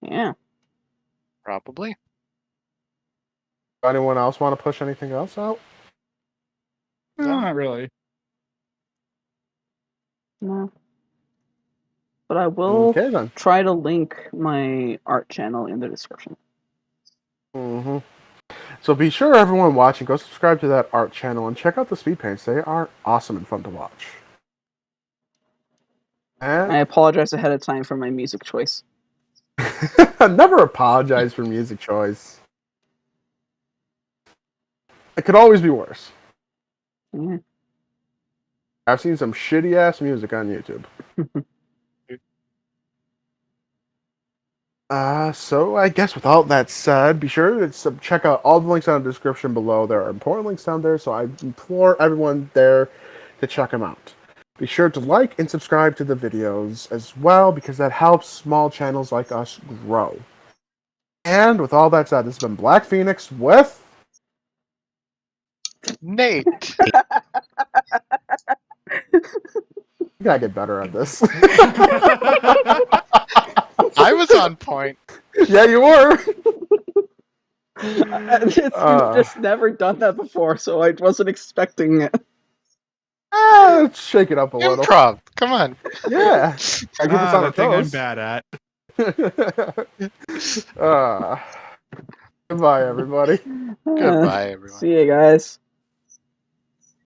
Yeah. Probably. Anyone else want to push anything else out? No, not really. No. But I will Okay then. try to link my art channel in the description. Mm-hmm. So be sure, everyone watching, go subscribe to that art channel and check out the speed paints. They are awesome and fun to watch. And I apologize ahead of time for my music choice. never apologize for music choice. It could always be worse. Yeah. I've seen some shitty ass music on YouTube. So I guess with all that said, be sure to check out all the links in the description below. There are important links down there, so I implore everyone there to check them out. Be sure to like and subscribe to the videos as well, because that helps small channels like us grow. And with all that said, this has been Black Phoenix with Nate. You gotta get better at this. I was on point. Yeah, you were. You've just never done that before, so I wasn't expecting it. Let's shake it up a little. Improv. Come on. Yeah. I keep us on our The thing I'm toes. bad at. Goodbye, everybody. Goodbye, everyone. See you guys.